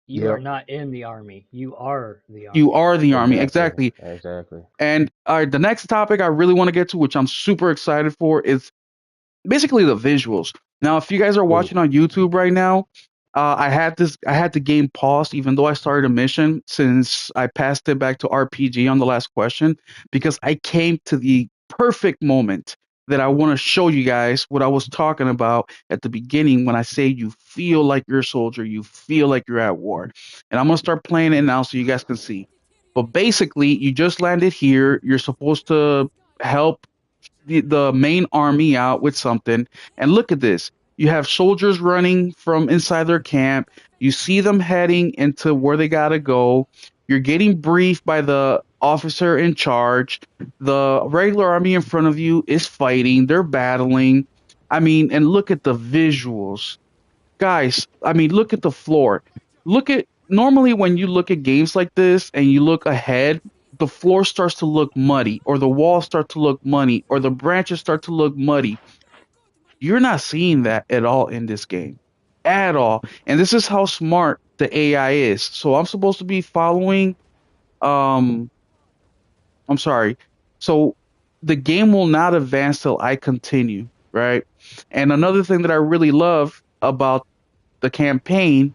You are Yep. not in the army. You are the You army. are the army, Exactly. exactly. Exactly. And the next topic I really want to get to, which I'm super excited for, is basically the visuals. Now, if you guys are Ooh. watching on YouTube right now, I had the game paused, even though I started a mission, since I passed it back to RPG on the last question, because I came to the perfect moment that I want to show you guys what I was talking about at the beginning when I say you feel like you're a soldier, you feel like you're at war. And I'm gonna start playing it now so you guys can see. But basically, you just landed here. You're supposed to help the main army out with something. And look at this. You have soldiers running from inside their camp. You see them heading into where they got to go. You're getting briefed by the officer in charge. The regular army in front of you is fighting. They're battling. I mean, and look at the visuals, guys. I mean, look at the floor. Look at normally when you look at games like this and you look ahead, the floor starts to look muddy, or the walls start to look muddy, or the branches start to look muddy. You're not seeing that at all in this game, at all. And this is how smart the AI is. So I'm supposed to be following. Um, I'm sorry. So the game will not advance till I continue, right? And another thing that I really love about the campaign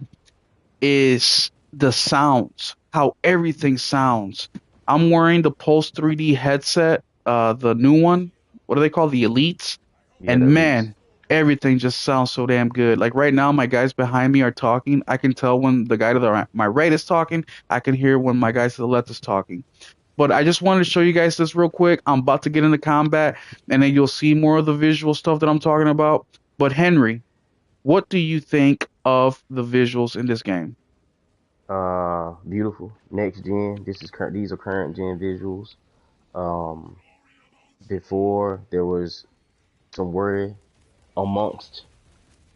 is the sounds, how everything sounds. I'm wearing the Pulse 3D headset, the new one. What do they call the Elites? Yeah, the And elites. man, everything just sounds so damn good. Like right now, my guys behind me are talking. I can tell when the guy to my right is talking. I can hear when my guys to the left is talking. But I just wanted to show you guys this real quick. I'm about to get into combat, and then you'll see more of the visual stuff that I'm talking about. But Henry, what do you think of the visuals in this game? Beautiful. Next gen. This is current. These are current gen visuals. Um, before there was some worry amongst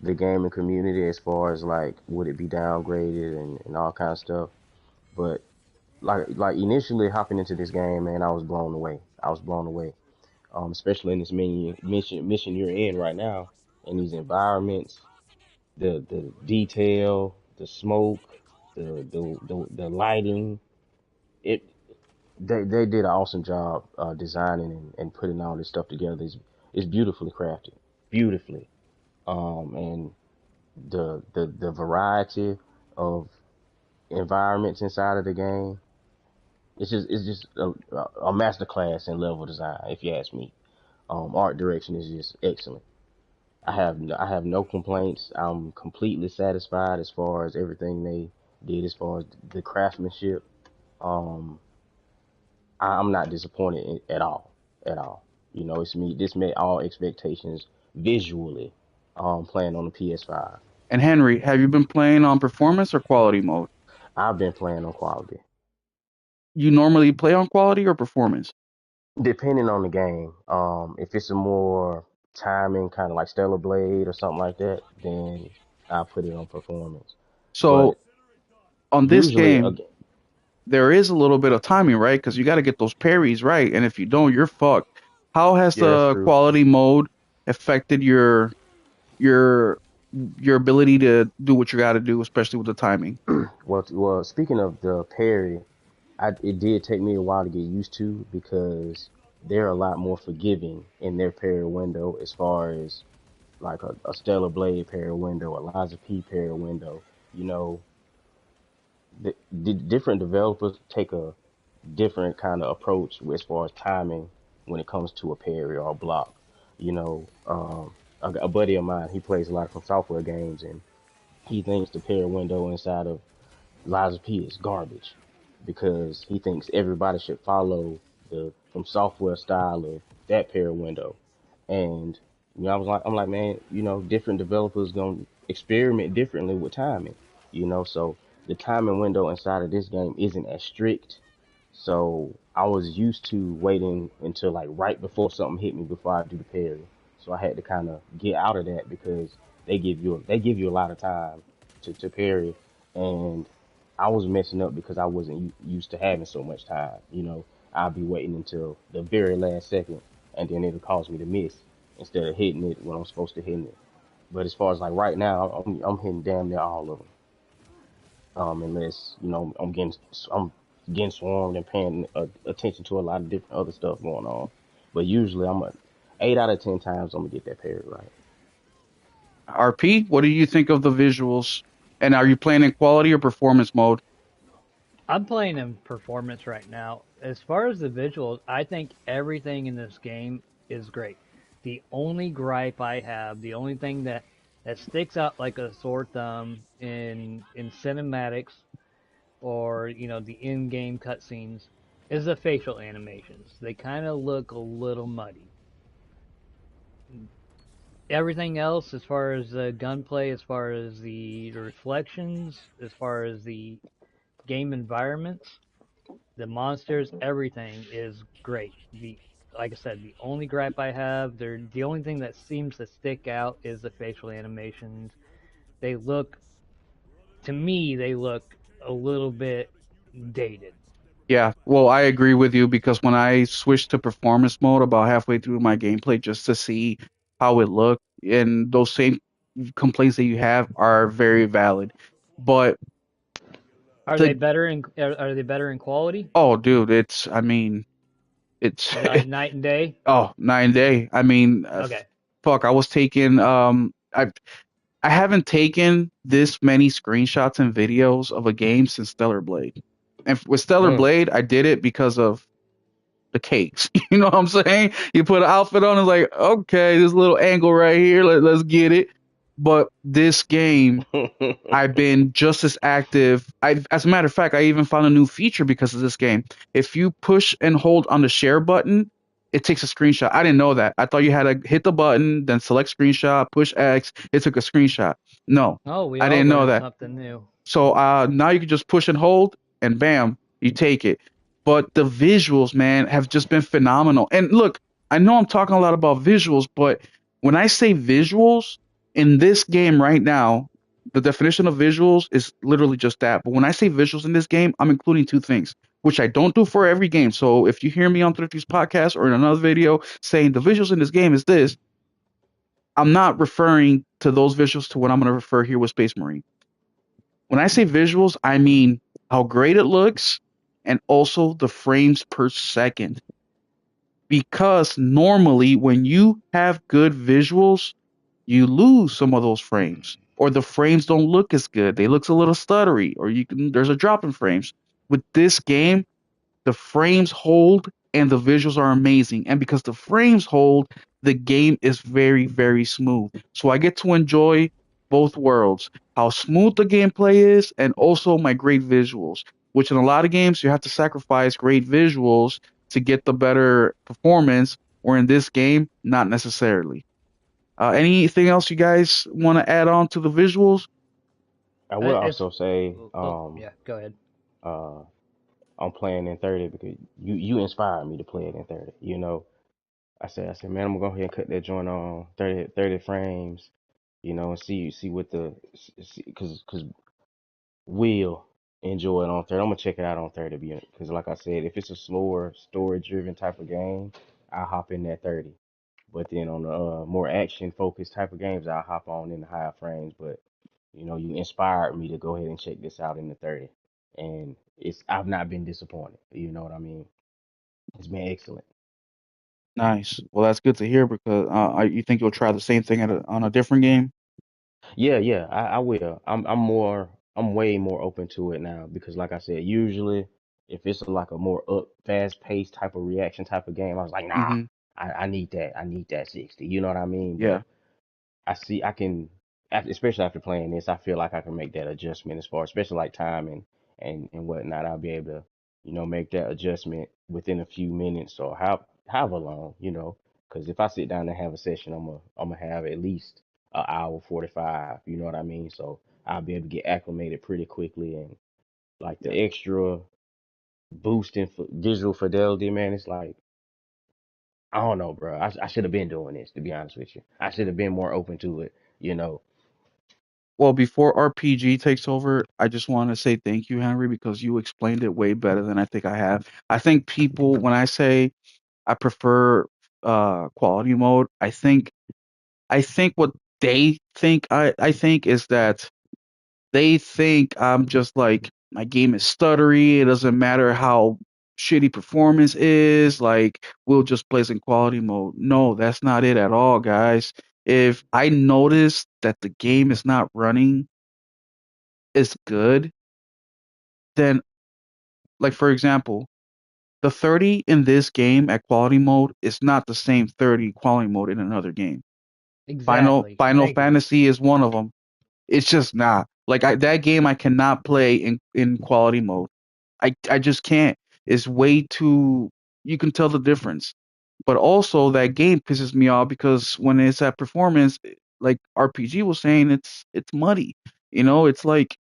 the gaming community as far as like would it be downgraded and all kind of stuff. But like initially hopping into this game, man, I was blown away. I was blown away. Especially in this mission you're in right now, in these environments, the detail, the smoke, the lighting. It they did an awesome job designing and putting all this stuff together. It's beautifully crafted, beautifully. And the variety of environments inside of the game, it's just a master class in level design, if you ask me. Art direction is just excellent. I have no complaints. I'm completely satisfied as far as everything they did as far as the craftsmanship. Um, I'm not disappointed at all, at all. You know, it's me. This met all expectations visually. Playing on the PS5. And Henry, have you been playing on performance or quality mode? I've been playing on quality, You normally play on quality or performance? depending on the game. If it's a more timing kind of like Stellar Blade or something like that, then I put it on performance. So But on this usually, game, again, there is a little bit of timing, right? Because you got to get those parries right, and if you don't, you're fucked. How has yeah, that's the true. quality mode affected your your ability to do what you got to do, especially with the timing? Well, speaking of the parry, it did take me a while to get used to because they're a lot more forgiving in their parry window as far as like a Stellar Blade parry window, a Liza P parry window. You know, the different developers take a different kind of approach as far as timing when it comes to a parry or a block. You know, a buddy of mine, he plays a lot of From Software games, and he thinks the parry window inside of Liza P is garbage because he thinks everybody should follow the From Software style of that parry window. And I'm like, man, different developers gonna experiment differently with timing. So the timing window inside of this game isn't as strict, so I was used to waiting until like right before something hit me before I do the parry. So I had to kind of get out of that because they give you a lot of time to parry, and I was messing up because I wasn't used to having so much time. I'll be waiting until the very last second, and then it'll cause me to miss instead of hitting it when I'm supposed to hit it. But as far as like right now, I'm hitting damn near all of them. Unless I'm getting swarmed and paying attention to a lot of different other stuff going on. But usually 8 out of 10 times I'm gonna get that parry right. RP, what do you think of the visuals? And are you playing in quality or performance mode? I'm playing in performance right now. As far as the visuals, I think everything in this game is great. The only gripe I have, the only thing that sticks out like a sore thumb in cinematics or the in-game cutscenes is the facial animations. They kind of look a little muddy. Everything else, as far as the gunplay, as far as the reflections, as far as the game environments, the monsters, everything is great. Like I said, the only gripe I have, the only thing that seems to stick out is the facial animations. They look, to me, they look a little bit dated. Yeah, well, I agree with you because when I switched to performance mode about halfway through my gameplay just to see how it looked, and those same complaints that you have are very valid. But Are they the better in are they better in quality? oh, dude, I mean, it's Night and day? oh, 9 day. I mean, Okay. fuck, I was taking I haven't taken this many screenshots and videos of a game since Stellar Blade. And with Stellar Mm. Blade, I did it because of the cakes. You know what I'm saying? You put an outfit on, it's like, okay, this little angle right here, let's get it. But this game, I've been just as active. As a matter of fact, I even found a new feature because of this game. If you push and hold on the share button, it takes a screenshot. I didn't know that. I thought you had to hit the button, then select screenshot, push X, it took a screenshot. No, Oh, we I all didn't know learned that. something new. So now you can just push and hold, and bam, you take it. But the visuals, man, have just been phenomenal. And look, I know I'm talking a lot about visuals, but When I say visuals in this game right now, the definition of visuals is literally just that. But when I say visuals in this game, I'm including two things, which I don't do for every game. So if you hear me on Thrifty's podcast or in another video saying the visuals in this game is this, I'm not referring to those visuals to what I'm going to refer here with Space Marine. When I say visuals, I mean how great it looks and also the frames per second. Because normally when you have good visuals, you lose some of those frames or the frames don't look as good. They look a little stuttery or there's a drop in frames. With this game, the frames hold and the visuals are amazing. And because the frames hold, the game is very, very smooth. So I get to enjoy both worlds, how smooth the gameplay is and also my great visuals, which in a lot of games you have to sacrifice great visuals to get the better performance, or in this game, not necessarily. Anything else you guys want to add on to the visuals? I will It's also say, oh yeah, go ahead. uh, I'm playing in 30 because you inspired me to play it in 30. I said, man, I'm gonna go ahead and cut that joint on 30 frames, and see what the, because will enjoy it on 30. I'm gonna check it out on 30 because, like I said, if it's a slower story driven type of game, I'll hop in that 30. But then on the more action focused type of games, I'll hop on in the higher frames. But you inspired me to go ahead and check this out in the 30, and I've not been disappointed. You know what I mean? It's been excellent. Nice. Well, that's good to hear because you think you'll try the same thing on a different game? Yeah, yeah, I will. I'm way more open to it now because, like I said, usually if it's like a more fast paced type of reaction type of game, I was like, nah, Mm-hmm. I need that. I need that 60. You know what I mean? Yeah. But I can, especially after playing this, I feel like I can make that adjustment as far, especially like time and whatnot. I'll be able to, make that adjustment within a few minutes or however long, because if I sit down and have a session, I'm gonna have at least an hour 45. You know what I mean? So I'll be able to get acclimated pretty quickly, and like the extra boost in visual fidelity, man. It's like, I don't know, bro. I should have been doing this, to be honest with you. I should have been more open to it, you know. Well, before RPG takes over, I just want to say thank you, Henry, because you explained it way better than I think I have. I think people, when I say I prefer quality mode, I think what they think I think is that they think I'm just like my game is stuttery. It doesn't matter how shitty performance is. Like we'll just play in quality mode. No, that's not it at all, guys. If I notice that the game is not running as good, then like for example, the 30 in this game at quality mode is not the same 30 quality mode in another game. Final Exactly. Final Thank you. Fantasy is one of them. It's just not. Like that game I cannot play in quality mode. I just can't. It's way too. You can tell the difference. But also that game pisses me off because when it's at performance, like RPG was saying, it's muddy. It's like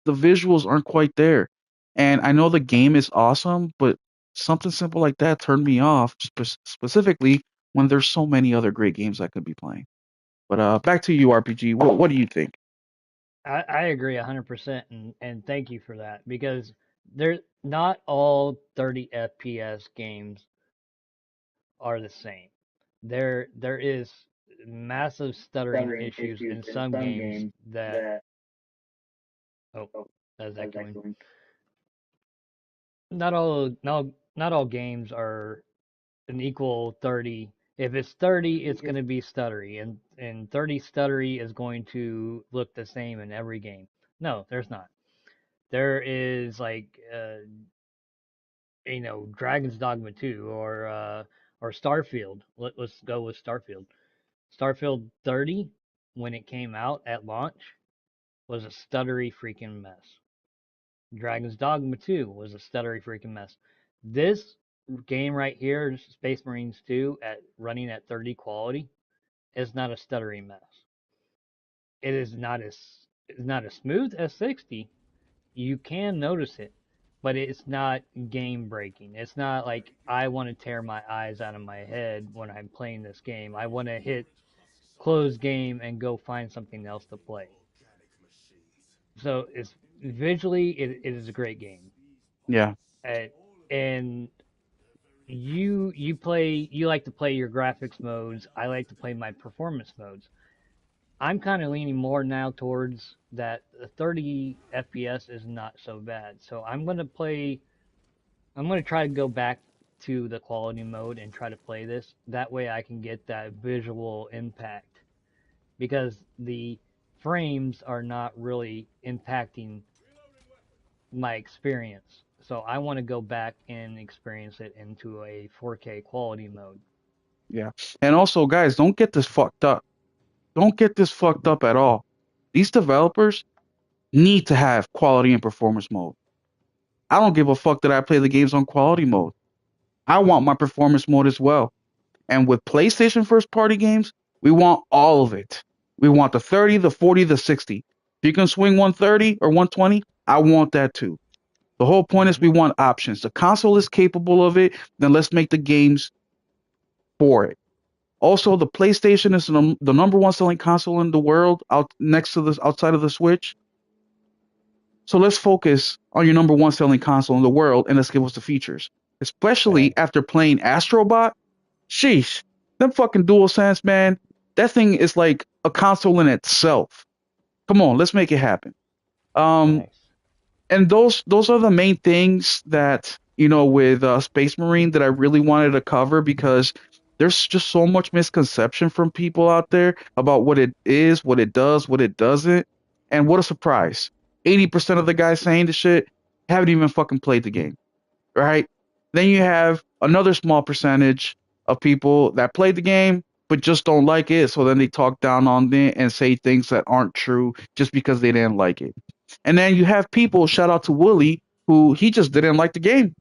the visuals aren't quite there. And I know the game is awesome, but something simple like that turned me off specifically when there's so many other great games I could be playing. But back to you, RPG. What do you think? I agree 100%, and thank you for that because they're not all 30 FPS games are the same. There is massive stuttering issues in some games that oh that's echoing. Not all games are an equal 30. If it's 30, it's going to be stuttery, and 30 stuttery is going to look the same in every game. No, there's not. There is like Dragon's Dogma 2 or Starfield. Let's go with Starfield. Starfield 30 when it came out at launch was a stuttery freaking mess. Dragon's Dogma 2 was a stuttery freaking mess. This game right here, Space Marines 2 at running at 30 quality is not a stuttery mess. It is not as it's not as smooth as 60. You can notice it, but it's not game breaking. It's not like I want to tear my eyes out of my head when I'm playing this game. I want to hit. close game and go find something else to play. So it's visually it is a great game. Yeah. Uh, and you like to play your graphics modes. I like to play my performance modes. I'm kind of leaning more now towards that 30 FPS is not so bad. So I'm gonna try to go back to the quality mode and try to play this. That way I can get that visual impact because the frames are not really impacting my experience. So I want to go back and experience it into a 4K quality mode. Yeah. And also, guys, don't get this fucked up. Don't get this fucked up at all. These developers need to have quality and performance mode. I don't give a fuck that I play the games on quality mode. I want my performance mode as well. And with PlayStation first party games, we want all of it. We want the 30, the 40, the 60. If you can swing 130 or 120, I want that too. The whole point is Hmm. we want options. The console is capable of it, then let's make the games for it. Also, the PlayStation is the number one selling console in the world out next to this outside of the Switch. So let's focus on your number one selling console in the world and let's give us the features. Especially Facts. after playing Astrobot. Sheesh. Them fucking DualSense, man. That thing is like a console in itself. Come on, let's make it happen. Um, Facts. and those are the main things that with Space Marine that I really wanted to cover because there's just so much misconception from people out there about what it is, what it does, what it doesn't, and what a surprise. 80% of the guys saying the shit haven't even fucking played the game, right? Then you have another small percentage of people that play the game but just don't like it, so then they talk down on it and say things that aren't true just because they didn't like it. And then you have people, shout out to Wooly, who he just didn't like the game.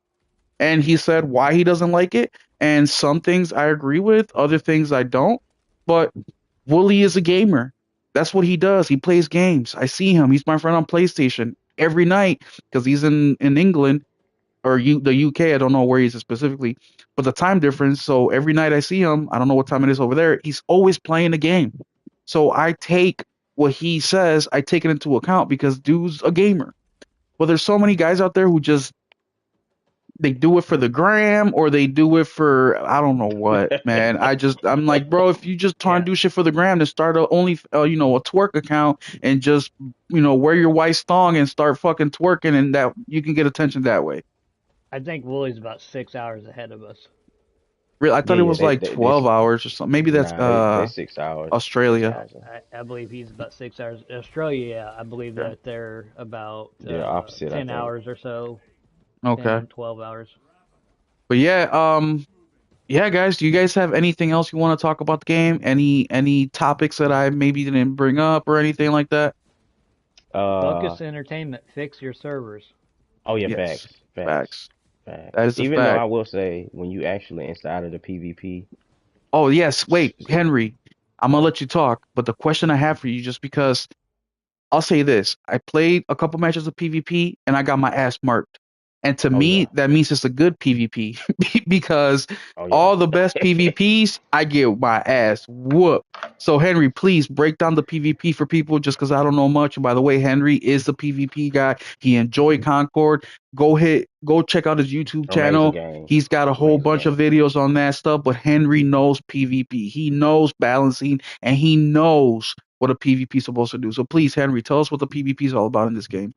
And he said why he doesn't like it. And some things I agree with, other things I don't. But Wooly is a gamer. That's what he does. He plays games. I see him. He's my friend on PlayStation every night because he's in England or the UK. I don't know where he's specifically, but the time difference. So every night I see him, I don't know what time it is over there. He's always playing the game. So I take what he says, I take it into account because dude's a gamer. But there's so many guys out there who just they do it for the gram or they do it for I don't know what, man. I'm like, bro, if you just try and Yeah, do shit for the gram, then start a only a twerk account and just wear your white thong and start fucking twerking and that you can get attention that way. I think Wooly's about 6 hours ahead of us. Real, I Yeah, thought it yeah. was like 12 hours or something. Maybe that's They 6 hours. Australia. I believe he's about 6 hours. Australia, yeah, I believe Yeah. that they're about They're opposite, I 10 think. hours or so, Okay. 10, 12 hours. But yeah, guys, do you guys have anything else you want to talk about the game? Any topics that I maybe didn't bring up or anything like that? Uh, Focus Entertainment, fix your servers. oh yeah, Yes. facts, facts, Facts. facts. That is a Even though I fact. will say, when you actually inside of the PvP, Oh, yes. Wait, Henry, I'm gonna let you talk, but the question I have for you, just because I'll say this. I played a couple matches of PvP and I got my ass marked. And to oh yeah, me, that means it's a good PvP because oh yeah. all the best PvPs, I get my ass whooped. So, Henry, please break down the PvP for people just because I don't know much. And by the way, Henry is the PvP guy. He enjoyed Concord. Go check out his YouTube Amazing channel. game, He's got a whole amazing bunch of game. videos on that stuff, but Henry knows PvP. He knows balancing and he knows what a PvP is supposed to do. So please, Henry, tell us what the PvP is all about in this game.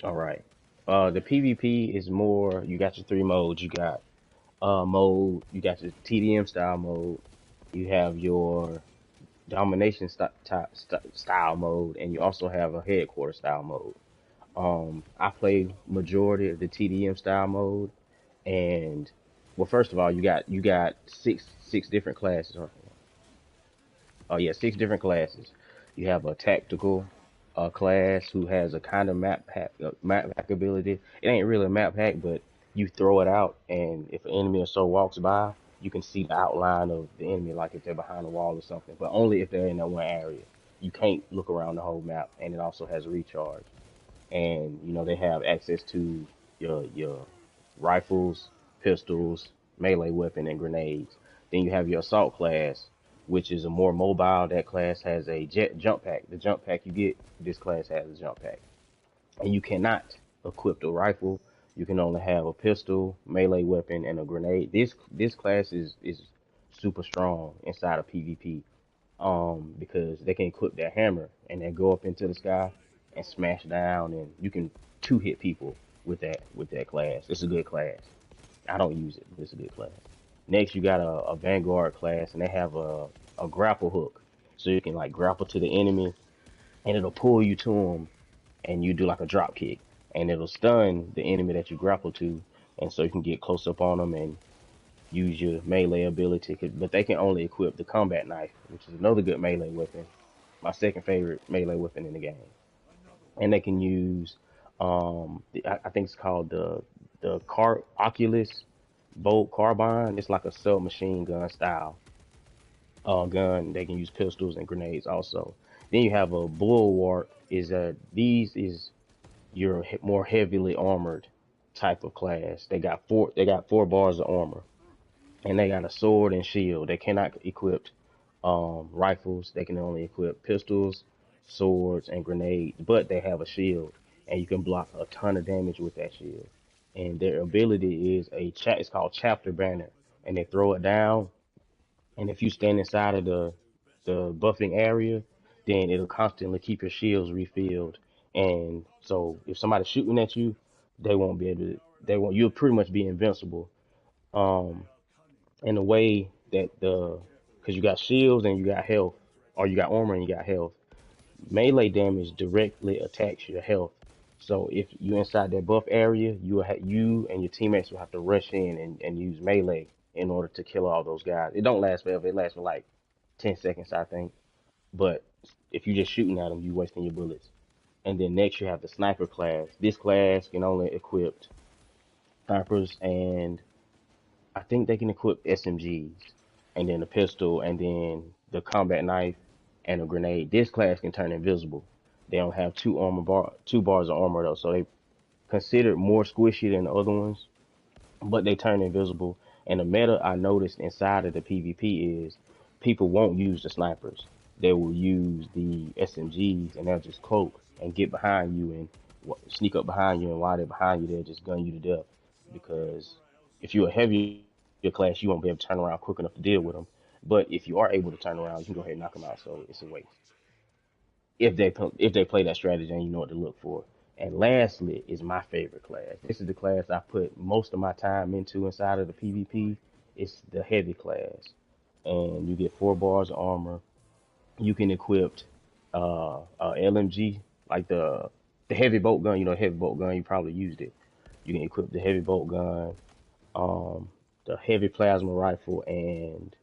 All right. The PvP is more. You got your three modes. You got mode. You got your TDM style mode. You have your domination style mode, and you also have a headquarters style mode. I play majority of the TDM style mode, and well, first of all, you got six different classes. Oh yeah, six different classes. You have a tactical class who has a kind of map hack ability. It ain't really a map hack, but you throw it out, and if an enemy or so walks by, you can see the outline of the enemy, like if they're behind a wall or something. But only if they're in that one area. You can't look around the whole map, and it also has recharge. And they have access to your rifles, pistols, melee weapon, and grenades. Then you have your assault class, which is a more mobile. That class has a jet jump pack. The jump pack you get, this class has a jump pack. And you cannot equip a rifle. You can only have a pistol, melee weapon, and a grenade. This class is super strong inside of PvP. Because they can equip their hammer and then go up into the sky and smash down, and you can two hit people with that class. It's a good class. I don't use it, but it's a good class. Next, you got a Vanguard class, and they have a grapple hook, so you can like grapple to the enemy, and it'll pull you to them, and you do like a drop kick, and it'll stun the enemy that you grapple to, and so you can get close up on them and use your melee ability. But they can only equip the combat knife, which is another good melee weapon. My second favorite melee weapon in the game, and they can use I think it's called the Car Oculus Bolt Carbine. It's like a submachine gun style gun. They can use pistols and grenades also. Then you have a Bulwark. These is your more heavily armored type of class. They got four bars of armor, and they got a sword and shield. They cannot equip rifles. They can only equip pistols, swords, and grenades. But they have a shield, and you can block a ton of damage with that shield. And their ability is It's called Chapter Banner, and they throw it down. And if you stand inside of the buffing area, then it'll constantly keep your shields refilled. And so if somebody's shooting at you, they won't be able to. They won't. You'll pretty much be invincible. Um, in a way that because you got shields and you got health, or you got armor and you got health. Melee damage directly attacks your health. So if you're inside that buff area, you and your teammates will have to rush in and use melee in order to kill all those guys. It don't last forever. It lasts for like 10 seconds, I think. But if you're just shooting at them, you're wasting your bullets. And then next you have the sniper class. This class can only equip snipers, and I think they can equip SMGs, and then a pistol, and then the combat knife and a grenade. This class can turn invisible. They don't have two bars of armor though, so they considered more squishy than the other ones, but they turn invisible. And the meta I noticed inside of the PvP is people won't use the snipers. They will use the SMGs, and they'll just cloak and get behind you and sneak up behind you. And while they're behind you, they'll just gun you to death. Because if you're a heavier class, you won't be able to turn around quick enough to deal with them. But if you are able to turn around, you can go ahead and knock them out. So it's a waste if they play that strategy and you know what to look for. And lastly is my favorite class. This is the class I put most of my time into inside of the PvP. It's the heavy class, and you get four bars of armor. You can equip LMG, like the heavy bolt gun. You know, heavy bolt gun. You probably used it. You can equip the heavy bolt gun, um, the heavy plasma rifle, and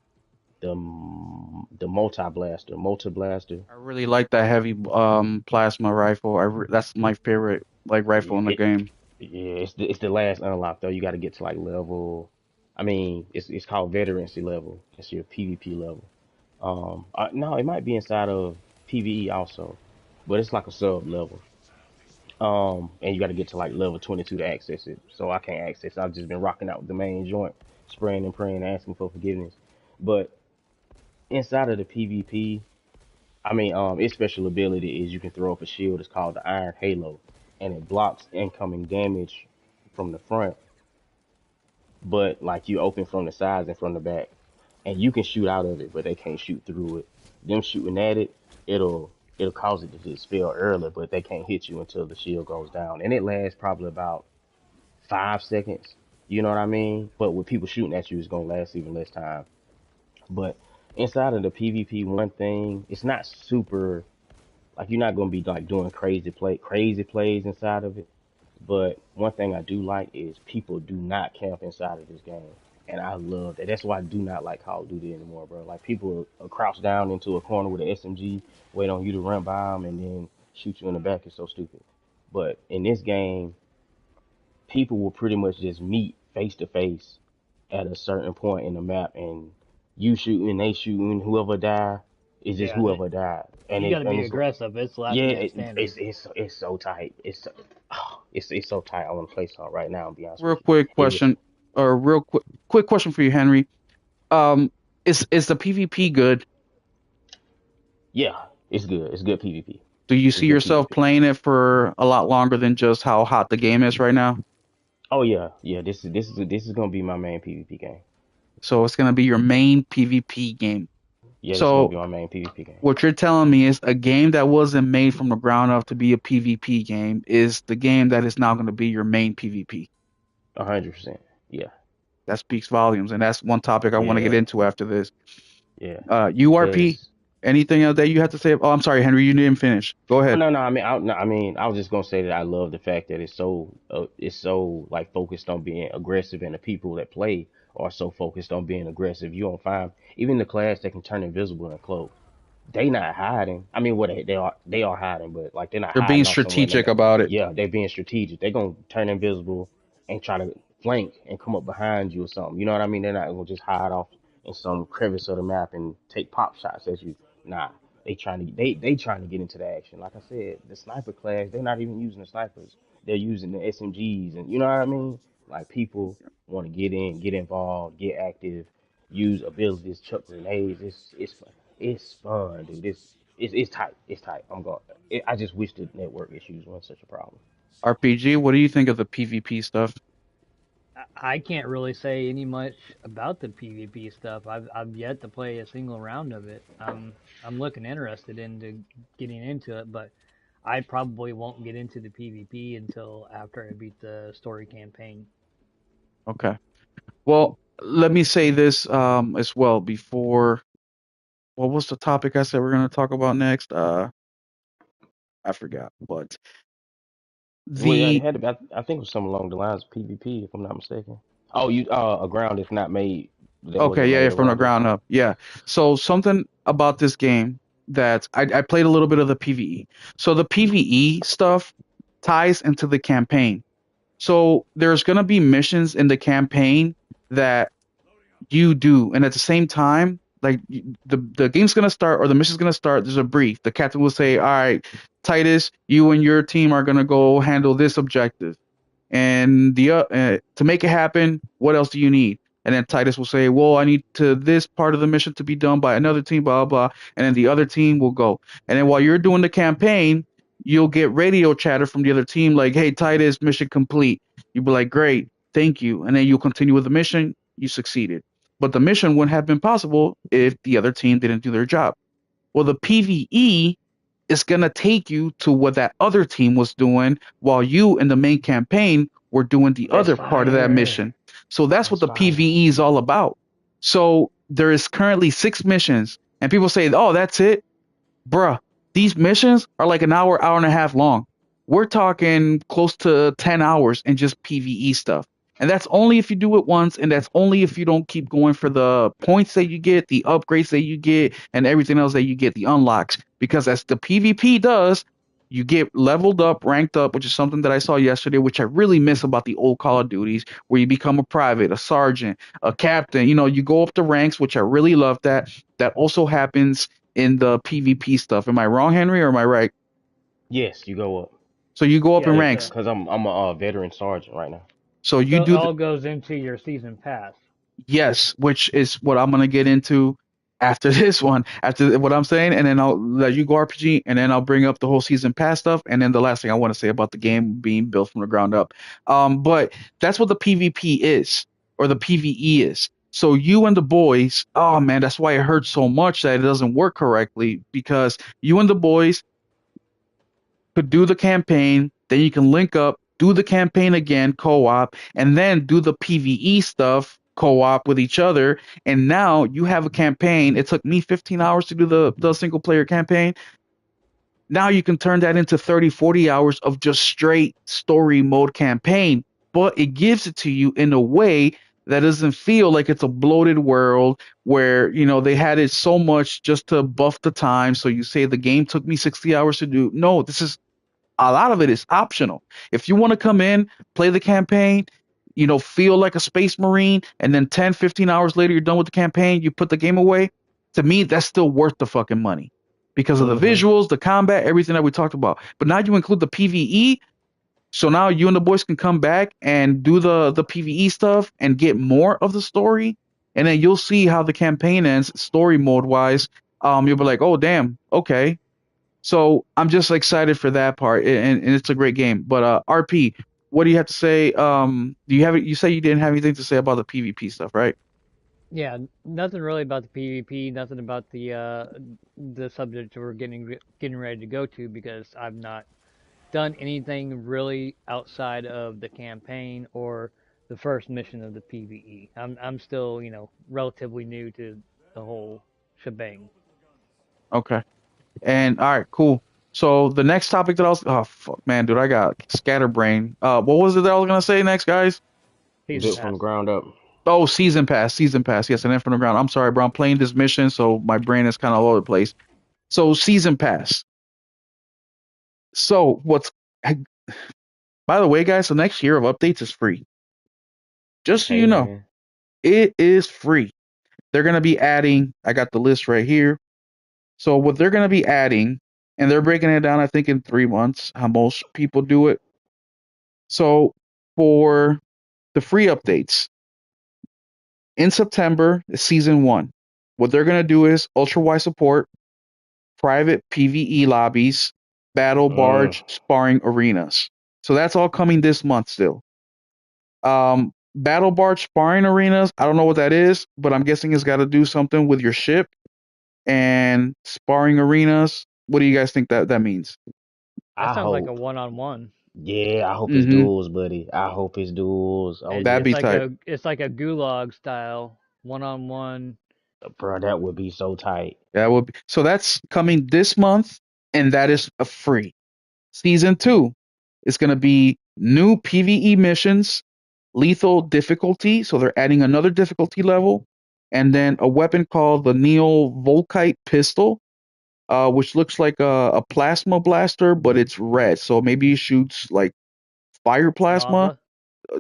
the multi blaster. I really like that heavy plasma rifle. That's my favorite like rifle in the It, game. Yeah, it's the last unlock though. You got to get to like level. I mean, it's called veterancy level. It's your PvP level. No, it might be inside of PvE also, but it's like a sub level. And you got to get to like level 22 to access it. So I can't access it. I've just been rocking out with the main joint, spraying and praying, asking for forgiveness. But inside of the PvP, I mean, its special ability is you can throw up a shield. It's called the Iron Halo, and it blocks incoming damage from the front, but like you open from the sides and from the back, and you can shoot out of it, but they can't shoot through it. Them shooting at it, it'll it'll cause it to dispel early, but they can't hit you until the shield goes down, and it lasts probably about 5 seconds. You know what I mean? But with people shooting at you, it's gonna last even less time. But inside of the PvP, one thing, it's not super like you're not gonna be like doing crazy plays inside of it. But one thing I do like is people do not camp inside of this game. And I love that. That's why I do not like Call of Duty anymore, bro. Like people are crouched down into a corner with an SMG, wait on you to run by them, and then shoot you in the back. It's so stupid. But in this game, people will pretty much just meet face to face at a certain point in the map, and you shooting, they shooting, whoever die is just Yeah, whoever died. And you got it to and be it's aggressive. It's last yeah, man standing. it's so tight. It's so tight. I want to play some right now. And be honest Real with you, quick it is. question, or real quick question for you, Henry. Um, is the PvP good? Yeah, it's good. It's good PvP. Do you It's see good yourself PvP. playing it for a lot longer than just how hot the game is right now? Oh yeah, yeah. This is gonna be my main PvP game. So it's gonna be your main PvP game. Yeah, this is gonna So be my main PvP game. what you're telling me is a game that wasn't made from the ground up to be a PvP game is the game that is now going to be your main PvP. 100%. Yeah, That speaks volumes, and that's one topic I want to get yeah, into after this. yeah. URP, Because anything else that you have to say? Oh, I'm sorry, Henry, you didn't finish. Go oh ahead. no, no. I mean, no, I mean, I was just gonna say that I love the fact that it's so like focused on being aggressive, and the people that play are so focused on being aggressive. You don't find even the class that can turn invisible and cloak. They not hiding. I mean, what they are hiding, but like they're not They're being hiding off somewhere. strategic about it. Yeah, they're being strategic. They're gonna turn invisible and try to flank and come up behind you or something. You know what I mean? They're not gonna just hide off in some crevice of the map and take pop shots at you. Nah, they trying to get into the action. Like I said, the sniper class, they're not even using the snipers. They're using the SMGs, and you know what I mean? Like people want to get in, get involved, get active, use abilities, chuck grenades. It's fun, dude. It's tight. It's tight. I just wish the network issues weren't such a problem. RPG, what do you think of the PvP stuff? I can't really say any much about the PvP stuff. I've yet to play a single round of it. I'm looking interested into getting into it, but I probably won't get into the PvP until after I beat the story campaign. Okay. Well, let me say this as well before. What was the topic I said we're going to talk about next? I forgot. But Well, yeah, it the had to be, I think it was something along the lines of PvP, if I'm not mistaken. Oh, you a ground if not made that Okay, wasn't yeah, yeah, made from the around it. ground up. Yeah. So something about this game that I played a little bit of the PvE. So the PvE stuff ties into the campaign. So there's gonna be missions in the campaign that you do, and at the same time, like the game's gonna start or the mission's gonna start. There's a brief. The captain will say, "All right, Titus, you and your team are gonna go handle this objective." And to make it happen, what else do you need? And then Titus will say, well, I need to this part of the mission to be done by another team, blah blah blah. And then the other team will go. And then while you're doing the campaign, you'll get radio chatter from the other team like, hey, Titus, mission complete. You'll be like, great, thank you. And then you'll continue with the mission. You succeeded. But the mission wouldn't have been possible if the other team didn't do their job. Well, the PvE is going to take you to what that other team was doing while you in the main campaign were doing the That's other part of that fire. mission. So that's what That's the fire. PvE is all about. So there is currently 6 missions, and people say, oh, that's it. Bruh, these missions are like an hour, hour and a half long. We're talking close to 10 hours in just PvE stuff. And that's only if you do it once, and that's only if you don't keep going for the points that you get, the upgrades that you get, and everything else that you get, the unlocks. Because as the PvP does, you get leveled up, ranked up, which is something that I saw yesterday, which I really miss about the old Call of Duties, where you become a private, a sergeant, a captain. You know, you go up the ranks, which I really love that. That also happens in the PvP stuff. Am I wrong, Henry, or am I right? Yes, you go up. So you go up in Yes, Yeah, ranks. cause I'm a veteran sergeant right now. So you so it do all goes into your season pass. yes, which is what I'm gonna get into after this one, after what I'm saying, and then I'll let you go RPG, and then I'll bring up the whole season pass stuff, and then the last thing I want to say about the game being built from the ground up. But that's what the PvP is, or the PvE is. So you and the boys, oh man, that's why it hurts so much that it doesn't work correctly because you and the boys could do the campaign, then you can link up, do the campaign again, co-op, and then do the PvE stuff co-op with each other. And now you have a campaign. It took me 15 hours to do the single player campaign. Now you can turn that into 30, 40 hours of just straight story mode campaign, but it gives it to you in a way that doesn't feel like it's a bloated world where, they had it so much just to buff the time. So you say the game took me 60 hours to do. No, this is a lot of it is optional. If you want to come in, play the campaign, feel like a space marine, and then 10, 15 hours later, you're done with the campaign, you put the game away, to me, that's still worth the fucking money because of the Mm-hmm. visuals, the combat, everything that we talked about. But now you include the PvE. So now you and the boys can come back and do the PvE stuff and get more of the story. And then you'll see how the campaign ends, story mode wise. you'll be like, oh damn, okay. So I'm just excited for that part, and it's a great game. But RP, what do you have to say? Do you have it? You say you didn't have anything to say about the PvP stuff, right? Yeah, nothing really about the PvP, nothing about the subject we're getting ready to go to because I've not done anything really outside of the campaign or the first mission of the PvE. I'm still, relatively new to the whole shebang. Okay. And all right, cool. So the next topic that I was, oh fuck, man, dude, I got scatterbrain. What was it that I was gonna say next, guys? Season Built from pass. the ground up. Oh, season pass, season pass. Yes, an from the ground. I'm sorry, bro. I'm playing this mission, so my brain is kind of all over the place. So season pass. So what's, by the way, guys, the next year of updates is free. Just so Hey you know, man. it is free. They're gonna be adding. I got the list right here. So what they're gonna be adding, and they're breaking it down, I think, in 3 months, how most people do it. So for the free updates in September is season one. What they're gonna do is ultra wide support, private PvE lobbies, battle Mm. barge, sparring arenas. So that's all coming this month still. Battle barge sparring arenas. I don't know what that is, but I'm guessing it's got to do something with your ship and sparring arenas. What do you guys think that means? That I sounds like a hope. one-on-one. Yeah, I hope it's Mm-hmm. duels, buddy. I hope it's duels. Oh It's That'd yes, be it's like tight. a gulag style one-on-one. bro, that would be so tight. That would be, so that's coming this month, and that is a free. Season two is going to be new PvE missions, lethal difficulty. So they're adding another difficulty level, and then a weapon called the Neo Volkite pistol, which looks like a plasma blaster, but it's red. So maybe it shoots like fire plasma. Lava.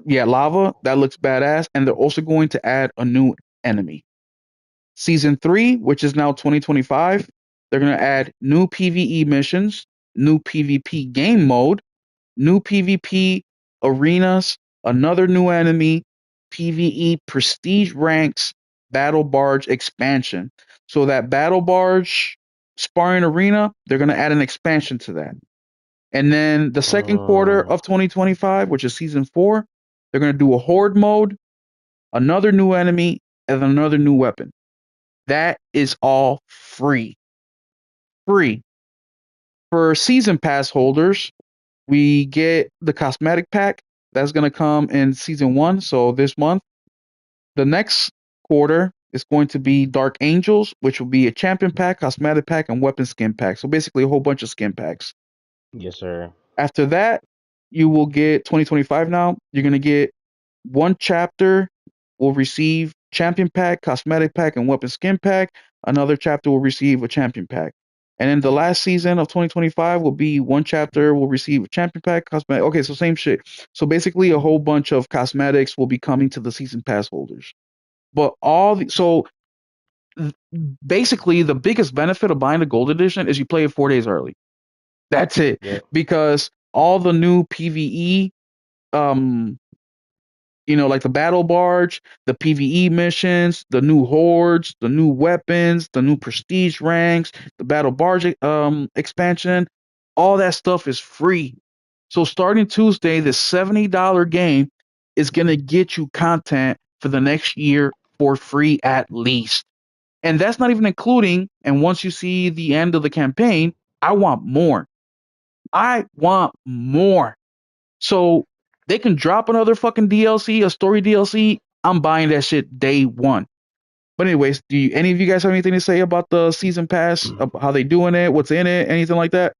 Yeah, lava. That looks badass. And they're also going to add a new enemy. Season 3, which is now 2025, they're going to add new PvE missions, new PvP game mode, new PvP arenas, another new enemy, PvE prestige ranks, Battle Barge expansion. So that Battle Barge sparring arena, they're going to add an expansion to that. And then the second quarter Mm. of 2025, which is season 4, they're going to do a horde mode, another new enemy, and another new weapon. That is all free. Free. For season pass holders, we get the cosmetic pack. That's going to come in season 1, so this month. The next quarter is going to be Dark Angels, which will be a champion pack, cosmetic pack, and weapon skin pack. So basically a whole bunch of skin packs. Yes, sir. After that, you will get 2025 now. You're going to get one chapter will receive champion pack, cosmetic pack, and weapon skin pack. Another chapter will receive a champion pack. And then the last season of 2025 will be one chapter will receive a champion pack, cosmetic. Okay, so same shit. So basically, a whole bunch of cosmetics will be coming to the season pass holders. But so basically, the biggest benefit of buying the gold edition is you play it 4 days early. That's it, Yep. because all the new PVE, um, like the battle barge, the PVE missions, the new hordes, the new weapons, the new prestige ranks, the battle barge expansion, all that stuff is free. So starting Tuesday, this $70 game is gonna get you content for the next year for free at least. And that's not even including, and once you see the end of the campaign, I want more. I want more. So they can drop another fucking DLC, a story DLC. I'm buying that shit day one. But anyways, do any of you guys have anything to say about the season pass? About how they doing it? What's in it? Anything like that?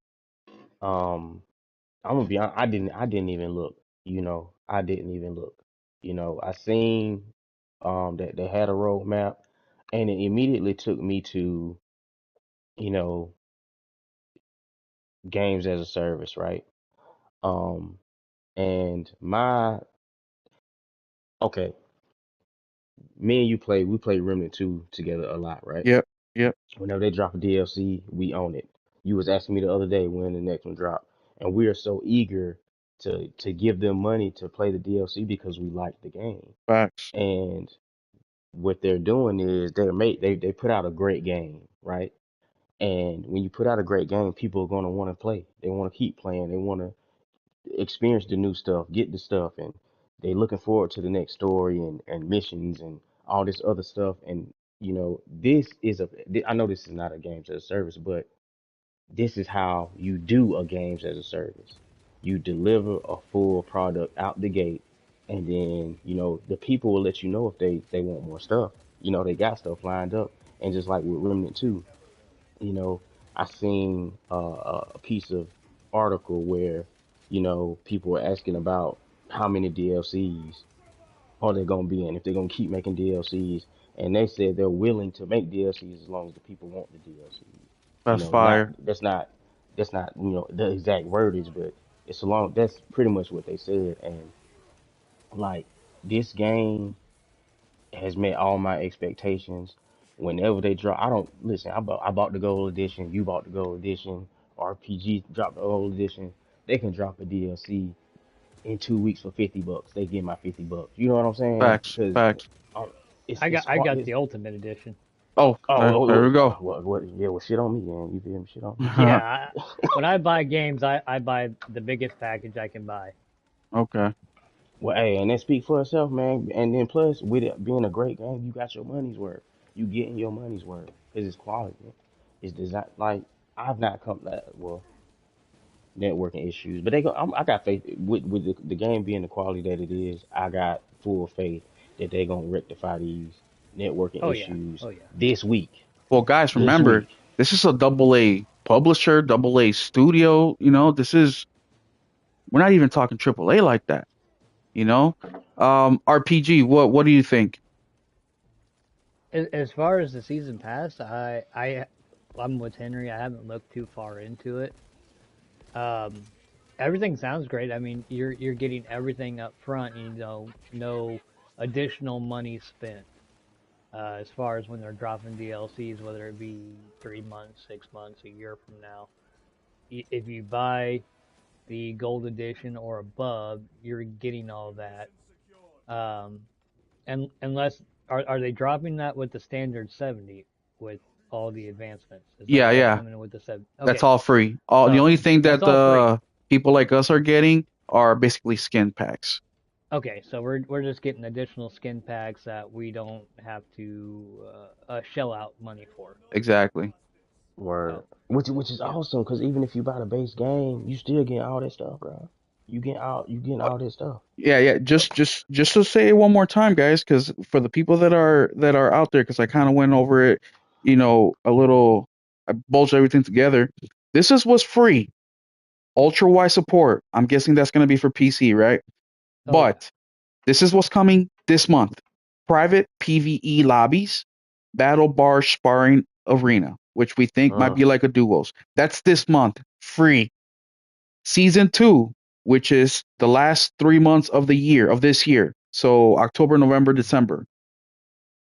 um, I'm gonna be honest. I didn't even look. I didn't even look. I seen that they had a roadmap, and it immediately took me to you know games as a service, right? Um, and my okay, me and you we play Remnant 2 together a lot, right? Yep, yep, Whenever they drop a DLC, we own it. You was asking me the other day when the next one drop, and we are so eager to give them money to play the DLC because we like the game. facts. And what they're doing is they put out a great game, right? And when you put out a great game, people are going to want to play. They want to keep playing. They want to experience the new stuff, get the stuff, and they looking forward to the next story and missions and all this other stuff. And this is I know this is not a games as a service, but this is how you do a games as a service. You deliver a full product out the gate, and then the people will let you know if they want more stuff. They got stuff lined up, and just like with Remnant 2, you know, I seen a piece of article where, people were asking about how many DLCs are they gonna be in, if they're gonna keep making DLCs, and they said they're willing to make DLCs as long as the people want the DLCs. That's Not fire. that's not the exact wordage, but it's along that's pretty much what they said, and like this game has met all my expectations. Whenever they drop, I don't listen. I bought the gold edition. You bought the gold edition. RPG dropped the gold edition. They can drop a DLC in 2 weeks for $50. They get my $50. You know what I'm saying? Facts. Because Facts. it's I hard. got It's, the ultimate edition. Oh, there we go. what? Yeah, well, shit on me, man. You feel me? Shit on Yeah, when I buy games, I buy the biggest package I can buy. Okay. Well, hey, and that speak for itself, man. And then plus, with it being a great game, you got your money's worth. You getting your money's worth because it's quality. It's design. Like I've not come. Well, networking issues, but I got faith with the game being the quality that it is. I got full faith that they're gonna rectify these networking Oh yeah, issues oh yeah. this week. Well, guys, This remember, week. this is a double A publisher, double A studio. This is, we're not even talking triple A like that. You know, RPG. What do you think? As far as the season pass, I'm with Henry. I haven't looked too far into it. Um, Everything sounds great. I mean, you're getting everything up front. No additional money spent. As far as when they're dropping DLCs, whether it be 3 months, 6 months, a year from now, if you buy the gold edition or above, you're getting all that. Um, and unless are they dropping that with the standard 70 with all the advancements? Is that Yeah, all yeah, coming in with the 70? that's Okay, all free. All the so only thing that's that all free. people like us are getting are basically skin packs. Okay, so we're just getting additional skin packs that we don't have to shell out money for. Exactly. Word. Oh, Which is yeah. awesome because even if you buy the base game, you still getting all that stuff, bro. You getting Uh, all that stuff. yeah, yeah. Just to say it one more time, guys, because for the people that are out there, because I kind of went over it, a little. I bulged everything together. This is what's free. Ultra wide support. I'm guessing that's going to be for PC, right? Oh yeah. But this is what's coming this month. Private PvE lobbies, battle bar sparring arena, which we think might Mm. be like a duos. That's this month, free. Season 2, which is the last 3 months of the year, of this year. So October, November, December.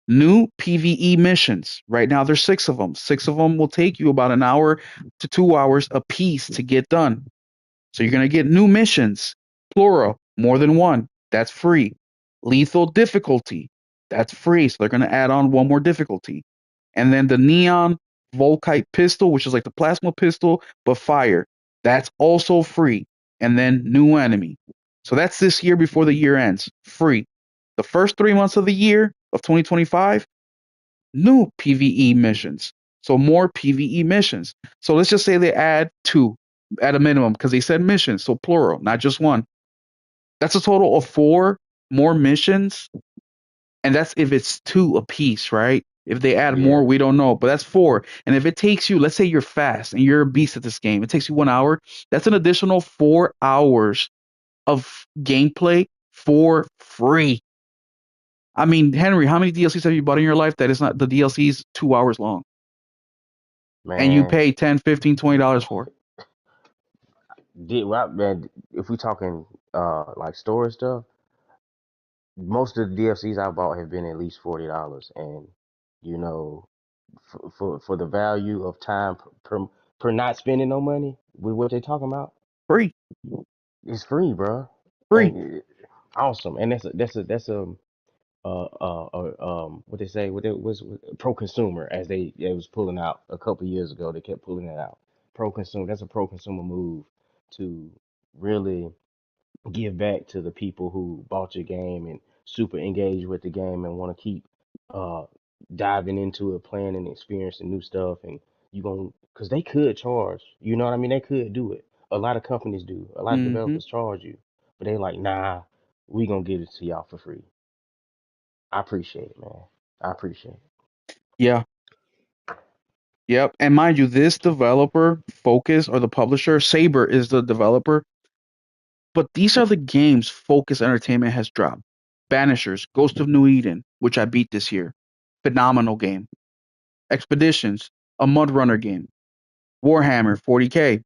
New PvE missions. Right now there's 6 of them. 6 of them will take you about an hour to 2 hours a piece to get done. So you're going to get new missions, plural, more than one. That's free. Lethal difficulty. That's free. So they're going to add on one more difficulty. And then the neon Volkite pistol, which is like the plasma pistol, but fire. That's also free. And then new enemy. So that's this year before the year ends. Free. The first 3 months of the year of 2025, new PvE missions. So more PvE missions. So let's just say they add two at a minimum because they said missions, so plural, not just one. That's a total of four more missions, and that's if it's two a piece, right? If they add more, Yeah, we don't know, but that's four. And if it takes you, let's say you're fast and you're a beast at this game, it takes you 1 hour. That's an additional 4 hours of gameplay for free. I mean, Henry, how many DLCs have you bought in your life that is not the DLCs 2 hours long? And you man. pay 10, 15, $20 for. Did right, man. If we talking like storage stuff, most of the DLCs I bought have been at least $40, and you know, for the value of time per not spending no money with what they talking about, Free, it's free, bro. free. And awesome, and that's a what they say, what it was pro consumer, as they was pulling out a couple years ago. They kept pulling that out. Pro consumer. That's a pro consumer move to really give back to the people who bought your game and super engaged with the game and want to keep uh diving into it, playing and experiencing new stuff. And you going because they could charge, you know what I mean? They could do it. A lot of companies do. A lot of Mm-hmm. developers charge you, but they like, nah, we gonna give it to y'all for free. I appreciate it, man. I appreciate it. Yeah. Yep. And mind you, this developer, Focus, or the publisher, Saber is the developer. But these are the games Focus Entertainment has dropped. Banishers, Ghost of New Eden, which I beat this year. Phenomenal game. Expeditions, a Mud Runner game. Warhammer 40K.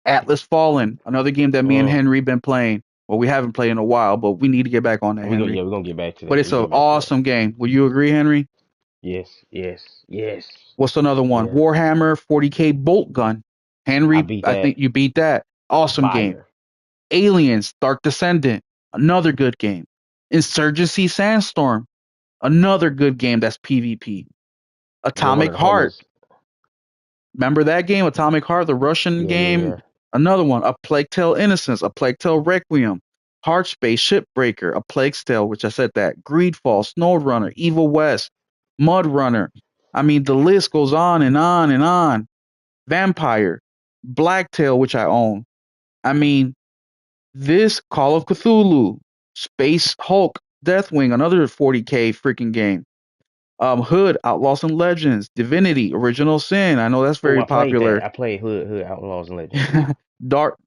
Atlas Fallen, another game that me and Mm. Henry been playing. Well, we haven't played in a while, but we need to get back on that, We go, Henry. yeah, we're gonna get back to But that. it's We an get back to that. awesome game. Would you agree, Henry? Yes, yes, yes, What's another one? yeah. Warhammer 40K Bolt Gun. I Henry, beat I that. think you beat that. Awesome game. Fire. Aliens, Dark Descendant, another good game. Insurgency Sandstorm, another good game that's PvP. Yeah, one of Atomic the Heart, homies. remember that game, Atomic Heart, the Russian Yeah, yeah, game? yeah. Another one, A Plague Tale Innocence, A Plague Tale Requiem, Heartspace Shipbreaker, A Plague's Tale, which I said that, Greedfall, SnowRunner, Evil West, Mud Runner. I mean, the list goes on and on and on. Vampire, Blacktail, which I own. I mean, this Call of Cthulhu, Space Hulk, Deathwing, another 40K freaking game. Hood, Outlaws and Legends, Divinity, Original Sin. I know that's Oh, very I played that. popular. I played Hood Outlaws and Legends. Dark,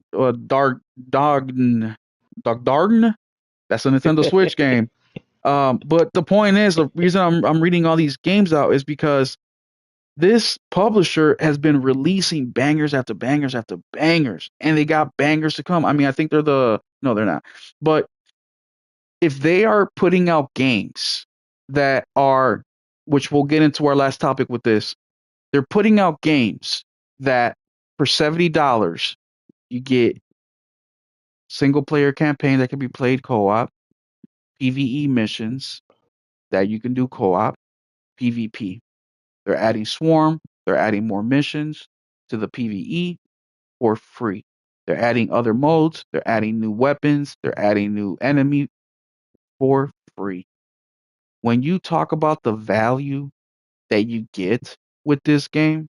Dark Dogn, Dark Darn. That's a Nintendo Switch game. But the point is, the reason I'm reading all these games out is because this publisher has been releasing bangers after bangers after bangers, and they got bangers to come. I mean, I think they're the no, they're not. But if they are putting out games that are, which we'll get into our last topic with this, they're putting out games that for $70 you get single player campaign that can be played co-op, PvE missions that you can do co-op, PvP. They're adding Swarm, they're adding more missions to the PvE for free. They're adding other modes, they're adding new weapons, they're adding new enemy for free. When you talk about the value that you get with this game,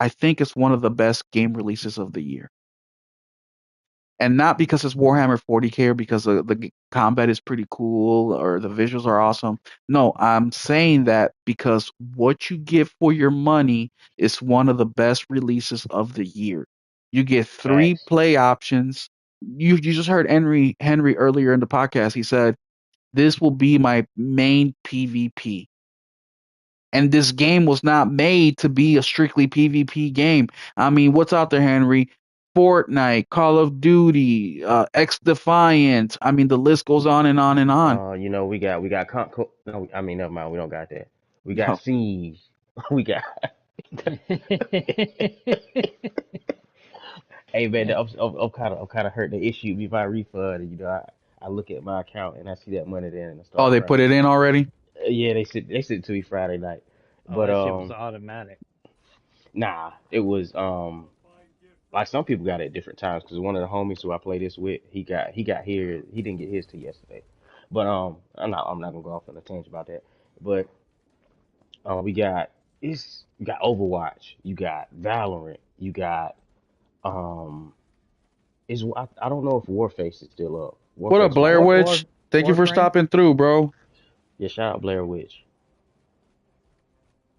I think it's one of the best game releases of the year. And not because it's Warhammer 40K or because the combat is pretty cool or the visuals are awesome. No, I'm saying that because what you get for your money is one of the best releases of the year. You get three Facts. play options. You just heard Henry earlier in the podcast. He said this will be my main PvP. And this game was not made to be a strictly PvP game. I mean, what's out there, Henry? Fortnite, Call of Duty, X Defiant. I mean, the list goes on and on and on. We got no, I mean, never mind. We don't got that. We got No. Siege. We got. Hey man, I'm kind of hurt. They issued me my refund, and I look at my account and I see that money there, and I Oh, start they put crying. it in already? Yeah, they sent it to me Friday night, Oh, but that shit was automatic. nah, it was like some people got it at different times because one of the homies who I play this with, he got here, he didn't get his till yesterday, but I'm not gonna go off on a tangent about that, but we got you got Overwatch, you got Valorant, you got um I don't know if Warface is still up. What up, Warface might Blair War be. Witch? War Thank you for Warframe. stopping through, bro. Yeah, shout out Blair Witch.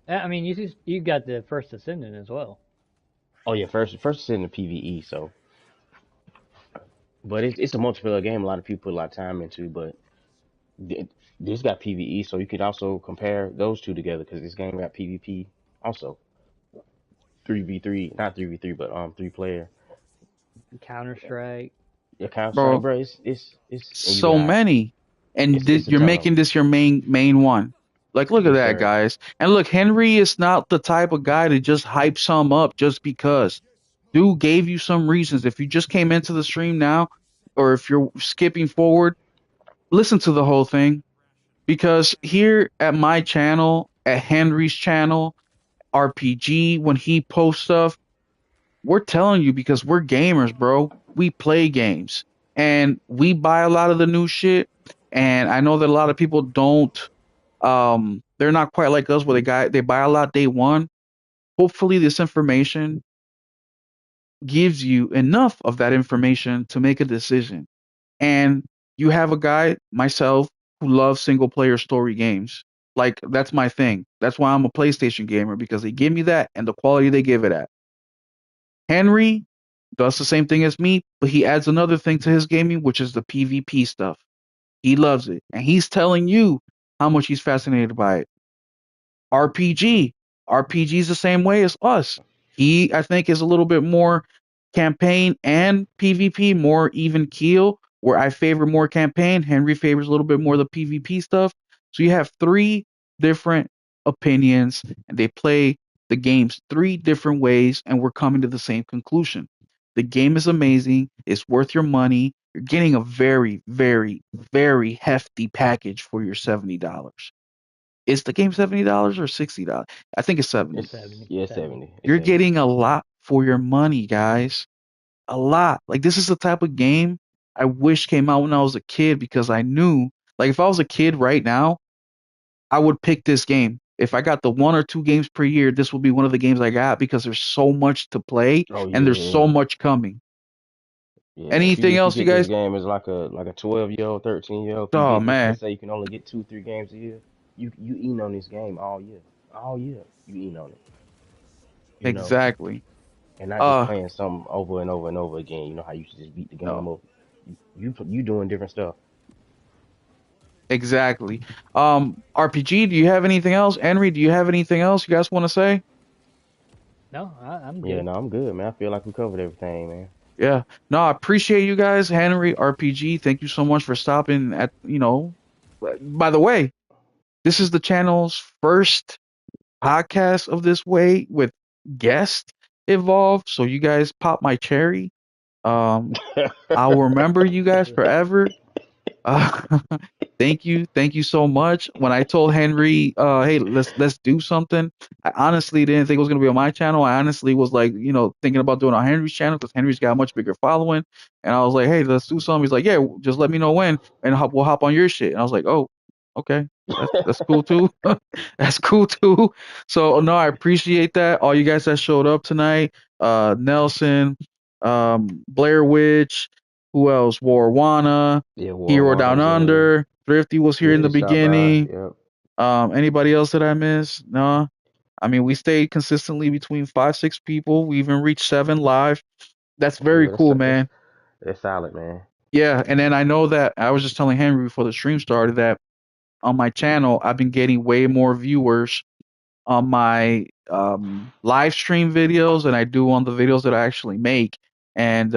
I mean, you got the First Ascendant as well. Oh yeah, first it's in the PVE, so but it's a multiplayer game. A lot of people put a lot of time into, but th- this got PVE, so you could also compare those two together because this game got PvP also. 3v3, not 3v3, but 3 player. Counter Strike. Yeah, Counter Strike, Bro, bro. It's and you so got many. And it's a you're ton of making them. this your main one. Like, look at Yes, that, sir. guys. And look, Henry is not the type of guy to just hype some up just because. Dude gave you some reasons. If you just came into the stream now, or if you're skipping forward, listen to the whole thing. Because here at my channel, at Henry's channel, RPG, when he posts stuff, we're telling you because we're gamers, bro. We play games and we buy a lot of the new shit. And I know that a lot of people don't, they're not quite like us where they buy a lot day one. Hopefully this information gives you enough of that information to make a decision. And you have a guy, myself, who loves single player story games. Like that's my thing. That's why I'm a PlayStation gamer because they give me that and the quality they give it at. Henry does the same thing as me, but he adds another thing to his gaming, which is the PvP stuff. He loves it, and he's telling you how much he's fascinated by it. RPG. RPG is the same way as us. He, I think, is a little bit more campaign and PvP, more even keel, where I favor more campaign. Henry favors a little bit more the PvP stuff. So you have three different opinions, and they play the games three different ways, and we're coming to the same conclusion. The game is amazing. It's worth your money. You're getting a very, very, very hefty package for your $70. Is the game $70 or $60? I think it's 70. It's 70. yeah, 70. 70. It's You're 70. getting a lot for your money, guys. A lot. Like this is the type of game I wish came out when I was a kid because I knew, like if I was a kid right now, I would pick this game. If I got the one or two games per year, this will be one of the games I got because there's so much to play Oh and there's yeah, so much coming. yeah. Anything If you else you get this guys? game as like a 12-year-old, 13-year-old, if you Oh get this, man, let's say you can only get 2 3 games a year, you eating on this game all year. You eating on it, you know, exactly. and not just Uh playing something over and over and over again. You know how you should just beat the game no, over. You doing different stuff. exactly. RPG, do you have anything else? Henry, do you have anything else you guys want to say? No, I'm Yeah, good. no, I'm good, man. I feel like we covered everything, man. Yeah. No, I appreciate you guys. Henry, RPG, thank you so much for stopping at, by the way, this is the channel's first podcast of this way with guests involved. So you guys pop my cherry. Um, I'll remember you guys forever. Uh, thank you so much. When I told Henry, hey, let's do something, I honestly didn't think it was gonna be on my channel. I honestly was like, thinking about doing it on Henry's channel because Henry's got a much bigger following. And I was like, hey, let's do something. He's like, yeah, just let me know when, and we'll hop on your shit. And I was like, oh, okay, that's cool too. That's cool too. So no, I appreciate that. All you guys that showed up tonight, Nelson, Blair Witch, who else? Warwana. Yeah, War Hero One Down was in. Under. Thrifty was here in the Thrifty stopped by. beginning. Yep. Anybody else that I missed? No. I mean, we stayed consistently between five, six people. We even reached seven live. That's very Yeah, cool, man. that's solid, man. Yeah, and then I know that I was just telling Henry before the stream started that on my channel, I've been getting way more viewers on my live stream videos than I do on the videos that I actually make, and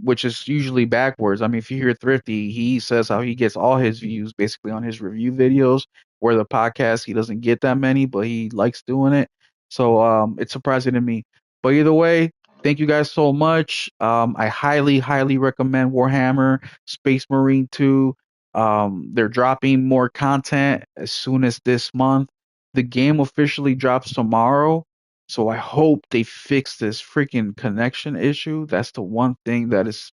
which is usually backwards. I mean, if you hear Thrifty, he says how he gets all his views basically on his review videos, where the podcast he doesn't get that many, but he likes doing it. So it's surprising to me. But either way, thank you guys so much. I highly, highly recommend Warhammer Space Marine 2. They're dropping more content as soon as this month. The game officially drops tomorrow, so I hope they fix this freaking connection issue. That's the one thing that is.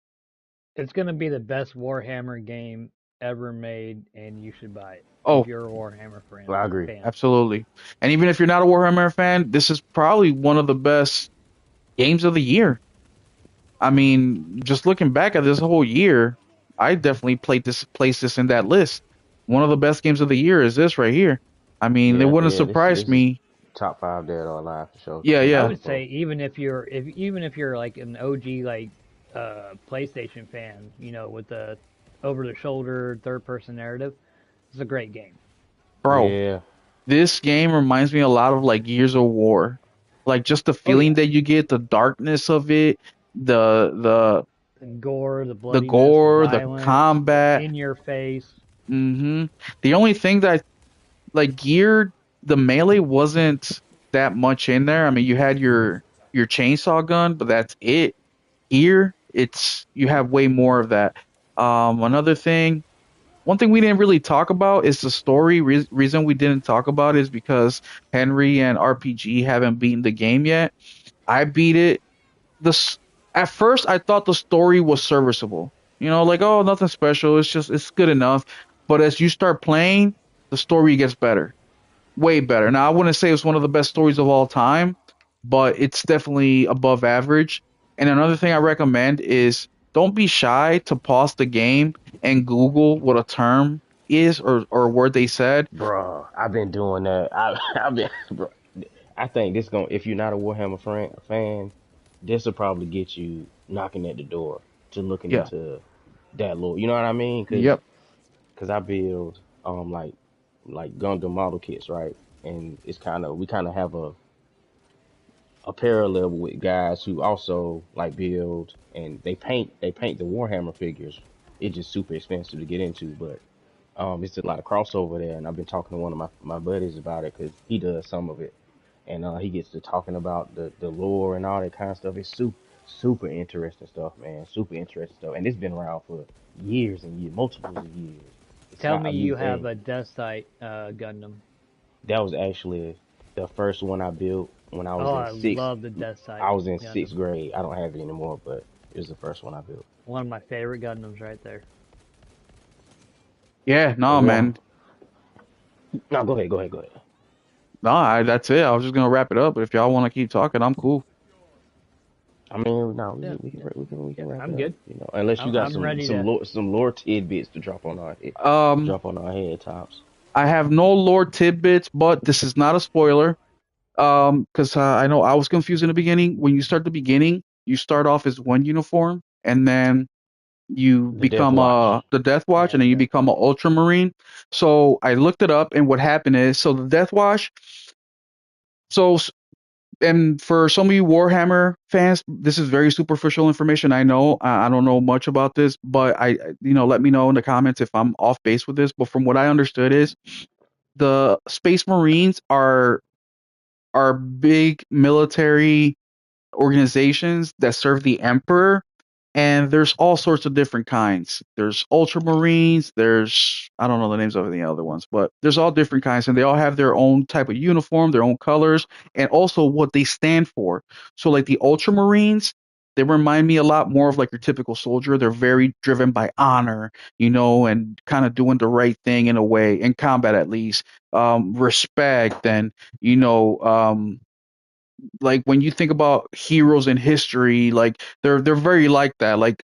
It's gonna be the best Warhammer game ever made, and you should buy it if Oh, you're a Warhammer Well, I agree. fan. absolutely. And even if you're not a Warhammer fan, this is probably one of the best games of the year. I mean, just looking back at this whole year, I definitely placed this in that list. One of the best games of the year is this right here. I mean, it Yeah, wouldn't yeah. surprise This is me. top 5 dead or alive for sure. Yeah, I yeah. would say even if you're like an OG like PlayStation fan, with the over the shoulder third person narrative, it's a great game. Bro, Yeah, this game reminds me a lot of like Gears of War. Like just the Oh feeling yeah, that you get, the darkness of it, the the gore, the the bloodiness, the gore, the violence, the combat. in your face. The only thing that like Gear, the melee wasn't that much in there. I mean, you had your chainsaw gun, but that's it. Here, it's you have way more of that. Another thing. one thing we didn't really talk about is the story. Reason we didn't talk about is because Henry and RPG haven't beaten the game yet. I beat it. The at first I thought the story was serviceable. You know, like oh, nothing special. It's good enough. But as you start playing, the story gets better, way better. Now I wouldn't say it's one of the best stories of all time, but it's definitely above average. And another thing I recommend is don't be shy to pause the game and Google what a term is or a word they said. Bruh, I've been doing that. I've been, bro. I think this gonna. If you're not a Warhammer fan, this will probably get you knocking at the door to looking Yeah. into that lore. You know what I mean? Yep. Cause I build like Gundam model kits, right? And it's kind of we kind of have a parallel with guys who also like build and they paint the Warhammer figures. It's just super expensive to get into, but it's a lot of crossover there. And I've been talking to one of my buddies about it because he does some of it, and he gets to talking about the lore and all that kind of stuff. It's super interesting stuff, man. Super interesting stuff, and it's been around for years and years, multiples of years. It's Tell not me a new you have thing. a Death Sight Gundam. That was actually the first one I built when I was Oh, in I sixth. love the Death Sight I was in Gundam. sixth grade. I don't have it anymore, but it was the first one I built. One of my favorite Gundams right there. Yeah. The No, war. man. No, go ahead. Go ahead. Go ahead. No, that's it. I was just gonna wrap it up. But if y'all want to keep talking, I'm cool. I mean, no, Yeah, we yeah, can wrap it I'm up. good. You know, unless you got I'm ready to. some lore tidbits to Um, drop on our head tops. I have no lore tidbits, but this is not a spoiler. Because I know I was confused in the beginning. When you start the beginning, you start off as one uniform, and then you The Death become Watch. the Death Watch, Yeah, and then you Death become an Watch. Ultramarine. So I looked it up, and what happened is, so the Death Watch. So and for some of you Warhammer fans, this is very superficial information. I know I don't know much about this, but let me know in the comments if I'm off base with this. But from what I understood is the Space Marines are big military organizations that serve the emperor, and there's all sorts of different kinds. There's ultramarines, there's I don't know the names of the other ones, but there's all different kinds, and they all have their own type of uniform, their own colors, and also what they stand for. So like the ultramarines, they remind me a lot more of like your typical soldier. They're very driven by honor, and kind of doing the right thing in a way, in combat at least. Respect and you know um like when you think about heroes in history, like they're very like that. Like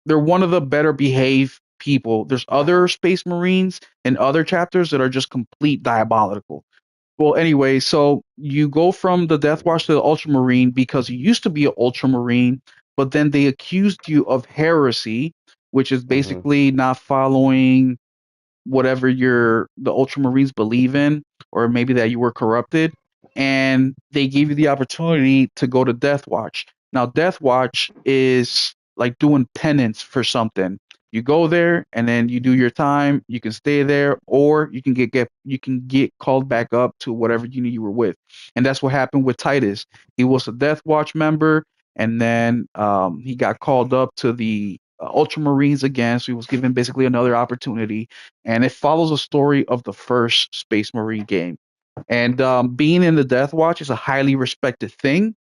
they're one of the better behaved people. There's other space marines and other chapters that are just complete diabolical. Well, anyway, so you go from the Death Watch to the Ultramarine because you used to be an Ultramarine, but then they accused you of heresy, which is Hmm. basically not following whatever the Ultramarines believe in, or maybe that you were corrupted, and they gave you the opportunity to go to Death Watch. Now, Death Watch is like doing penance for something. You go there and then you do your time. You can stay there, or you can get called back up to whatever unit you were with, and that's what happened with Titus. He was a Death Watch member, and then he got called up to the Ultramarines again. So he was given basically another opportunity, and it follows a story of the first Space Marine game. And being in the Death Watch is a highly respected thing.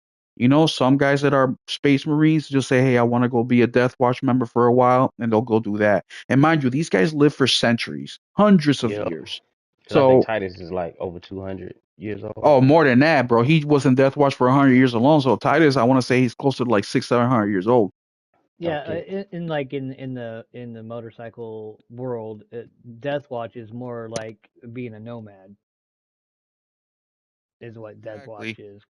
Some guys that are Space Marines just say, "Hey, I want to go be a Death Watch member for a while," and they'll go do that. And mind you, these guys live for centuries, hundreds of Yep. years. Because I think So, Titus is like over 200 years old. oh, more than that, bro. He was in Death Watch for 100 years alone. So Titus, I want to say he's close to like 700 years old. Yeah, Okay. in like in the motorcycle world, Death Watch is more like being a nomad. Is what Death Exactly. Watch is.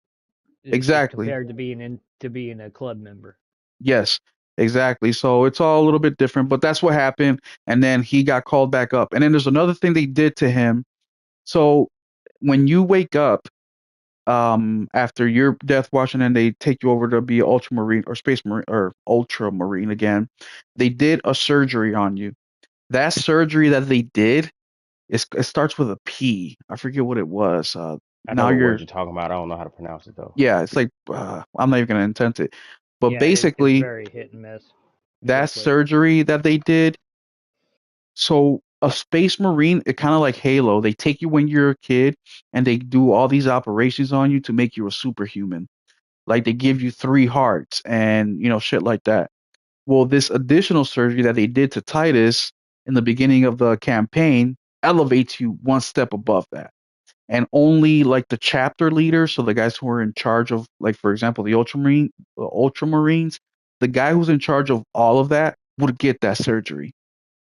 Exactly. Compared to being a club member. Yes, exactly. So it's all a little bit different, but that's what happened. And then he got called back up. And then there's another thing they did to him. So when you wake up, after your death watch, and then they take you over to be ultramarine or space marine or ultramarine again, they did a surgery on you. That surgery that they did it starts with a P. I forget what it was. I know Now what word you're you're talking about. I don't know how to pronounce it though. yeah, it's like I'm not even gonna attempt it. But Yeah, it's basically, very hit and miss that with surgery that they did So a space marine, it kind of like Halo. They take you when you're a kid and they do all these operations on you to make you a superhuman. Like they give you three hearts and shit like that. Well, this additional surgery that they did to Titus in the beginning of the campaign elevates you one step above that. And only like the chapter leaders, so the guys who are in charge of, like for example, the Ultramarines, the guy who's in charge of all of that would get that surgery.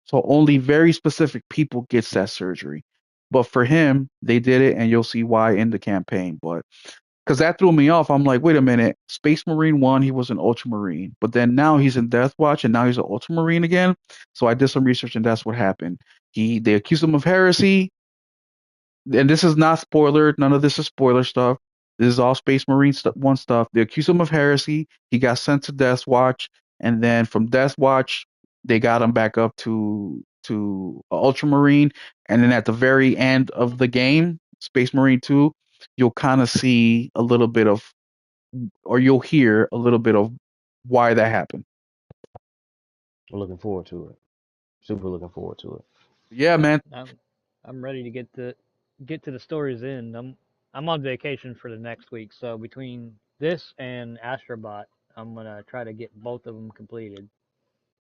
So only very specific people gets that surgery. But for him, they did it, and you'll see why in the campaign. But because that threw me off, I'm like, wait a minute, Space Marine one, he was an Ultramarine, but then now he's in Death Watch, and now he's an Ultramarine again. So I did some research, and that's what happened. They accused him of heresy, and this is not spoiler. None of this is spoiler stuff. This is all Space Marine one stuff. They accused him of heresy. He got sent to Death Watch, and then from Death Watch, they got him back up to Ultramarine. And then at the very end of the game, Space Marine 2, you'll kind of see a little bit of, or you'll hear a little bit of why that happened. I'm looking forward to it. Super looking forward to it. Yeah, Yep, man. I'm ready to get to the story's end. I'm on vacation for the next week, so between this and Astrobot, I'm gonna try to get both of them completed.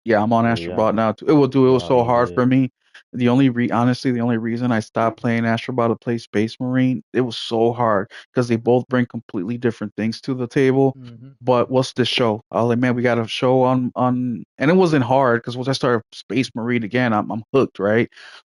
Yeah, I'm on Yeah, Astrobot now too. It will do. It was y'all so eating hard for good. me. Honestly, the only reason I stopped playing Astrobot to play Space Marine, it was so hard because they both bring completely different things to the table. Hmm. But what's the show? I was like, man, we got a show and it wasn't hard because once I started Space Marine again, I'm hooked, right?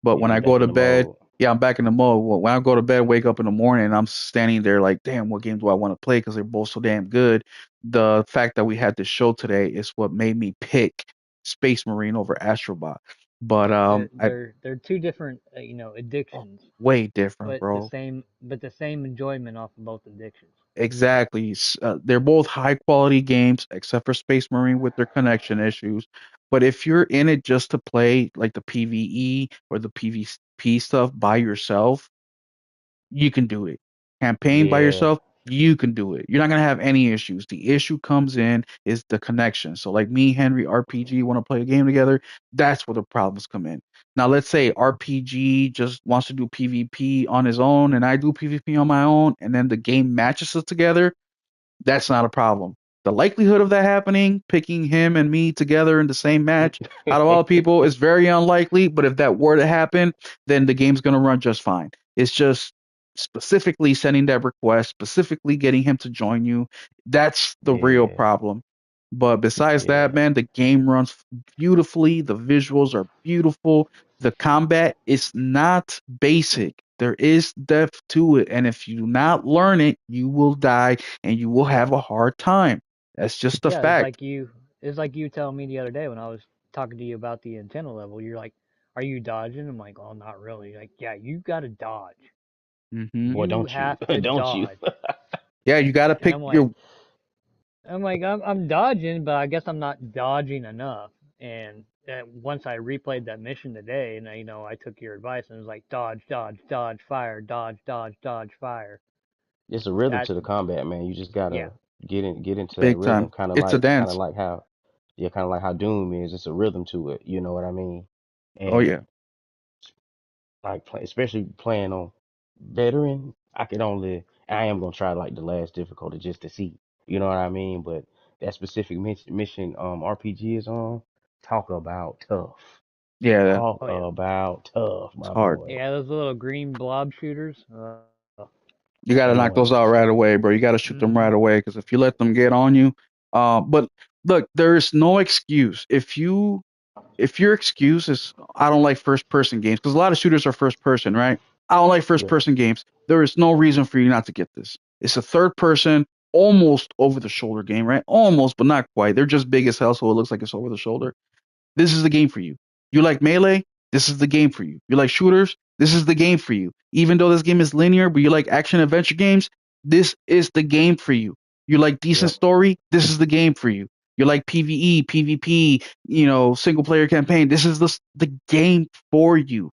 But Yeah, when you I back go in to the bed, mode. yeah, I'm back in the mode. When I go to bed, wake up in the morning, and I'm standing there like, damn, what game do I want to play? Because they're both so damn good. The fact that we had this show today is what made me pick Space Marine over Astrobot. But I They're two different addictions, way different, but the bro. same enjoyment off of both addictions. Exactly. They're both high quality games, except for Space Marine with their connection issues. But if you're in it just to play like the PvE or the PvP stuff by yourself, you can do it. Campaign by Yeah, yourself, you can do it. You're not gonna have any issues. The issue comes in is the connection. So like me, Henry, RPG want to play a game together, that's where the problems come in. Now let's say RPG just wants to do PvP on his own and I do PvP on my own, and then the game matches us together, that's not a problem. The likelihood of that happening, picking him and me together in the same match, out of all people, is very unlikely. But if that were to happen, then the game's going to run just fine. It's just specifically sending that request, specifically getting him to join you. That's the real yeah, problem. But besides that, yeah. man, the game runs beautifully. The visuals are beautiful. The combat is not basic. There is depth to it. And if you do not learn it, you will die and you will have a hard time. That's just a Yeah, fact. it's like you telling me the other day when I was talking to you about the antenna level. You're like, "Are you dodging?" I'm like, "Oh, not really." Like, yeah, you got to dodge. Hmm. Boy, You don't you? have to Don't you? dodge. Yeah, you got to And pick your. I'm dodging, but I guess I'm not dodging enough. And once I replayed that mission today, and I took your advice and it was like dodge, dodge, dodge, fire, dodge, dodge, dodge, fire. It's a rhythm That to the combat, man. You just Yeah, gotta get into that Big rhythm, time. It's a kind of dance. like how, yeah, kind of like how Doom is. It's a rhythm to it. You know what I mean? Oh yeah. And like especially playing on veteran, I could only I am gonna try like the last difficulty just to see. You know what I mean? But that specific mission RPG is on. Talk about tough. Yeah, Talk oh yeah, about tough, it's my hard. boy. yeah. Those little green blob shooters. You got to knock those out Annoyance. right away, bro. You got to shoot them Mm-hmm. right away because if you let them get on you, but look, there is no excuse. If your excuse is I don't like first person games because a lot of shooters are first person, right? I don't like first Yeah. person games. There is no reason for you not to get this. It's a third person, almost over the shoulder game, right? Almost, but not quite. They're just big as hell, so it looks like it's over the shoulder. This is the game for you. You like melee? This is the game for you. You like shooters? This is the game for you. Even though this game is linear, but you like action adventure games, this is the game for you. You like decent Yep. story? This is the game for you. You like PvE, PvP, single player campaign. This is the game for you.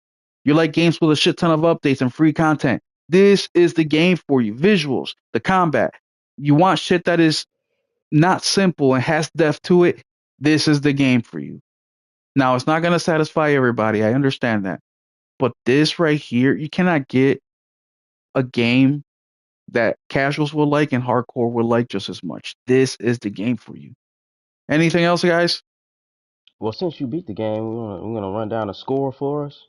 You like games with a shit ton of updates and free content. This is the game for you. Visuals, the combat. You want shit that is not simple and has depth to it. This is the game for you. Now, it's not going to satisfy everybody. I understand that. But this right here, you cannot get a game that casuals will like and hardcore will like just as much. This is the game for you. Anything else, guys? Well, since you beat the game, we're gonna run down the score for us.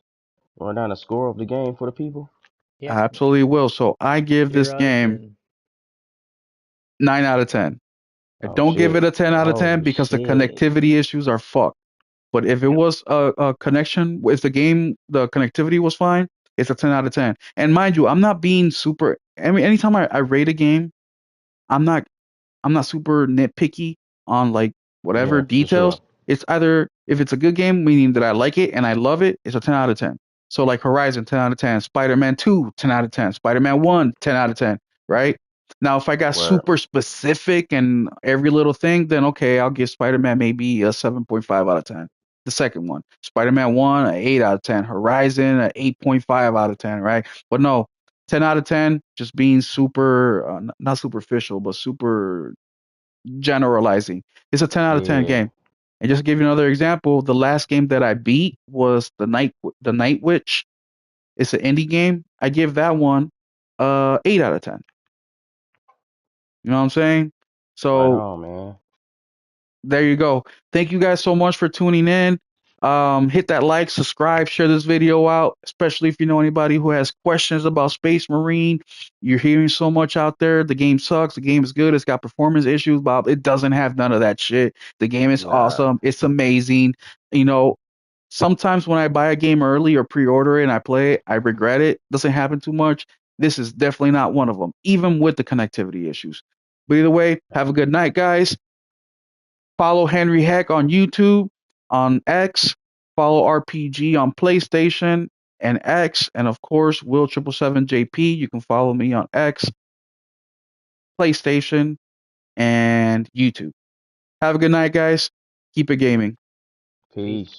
Run down the score of the game for the people. Yeah, I absolutely will. So I give this 0 out of game 10. 9 out of 10. I Oh don't give it shit. a 10 out of 10 Oh because the shit. connectivity issues are fucked. But if it Yep. was a connection, if the game, the connectivity was fine, it's a 10 out of 10. And mind you, I'm not being super, I mean, anytime I rate a game, I'm not I'm not super nitpicky on like whatever Yeah, for details. sure. It's either if it's a good game, meaning that I like it and I love it, it's a 10 out of 10. So like Horizon, 10 out of 10. Spider-Man 2, 10 out of 10. Spider-Man 1, 10 out of 10, right? Now, if I got Word. super specific and every little thing, then okay, I'll give Spider-Man maybe a 7.5 out of 10. The second one, Spider-Man 1, an 8 out of 10. Horizon, an 8.5 out of 10, right? But no, 10 out of 10, just being super, not superficial, but super generalizing. It's a 10 out of 10 Yeah. game. And just to give you another example, the last game that I beat was the Night Witch. It's an indie game. I give that one 8 out of 10. You know what I'm saying? Right So on, man. there you go. Thank you guys so much for tuning in. Hit that like, subscribe, share this video out, especially if you know anybody who has questions about Space Marine. You're hearing so much out there. The game sucks. The game is good. It's got performance issues, Bob. It doesn't have none of that shit. The game is Nah. awesome. It's amazing. You know, sometimes when I buy a game early or pre-order it and I play it, I regret it. Doesn't happen too much. This is definitely not one of them, even with the connectivity issues. But either way, have a good night, guys. Follow Henry Heck on YouTube, on X. Follow RPG on PlayStation and X, and of course, Will777JP. You can follow me on X, PlayStation, and YouTube. Have a good night, guys. Keep it gaming. Peace. Peace.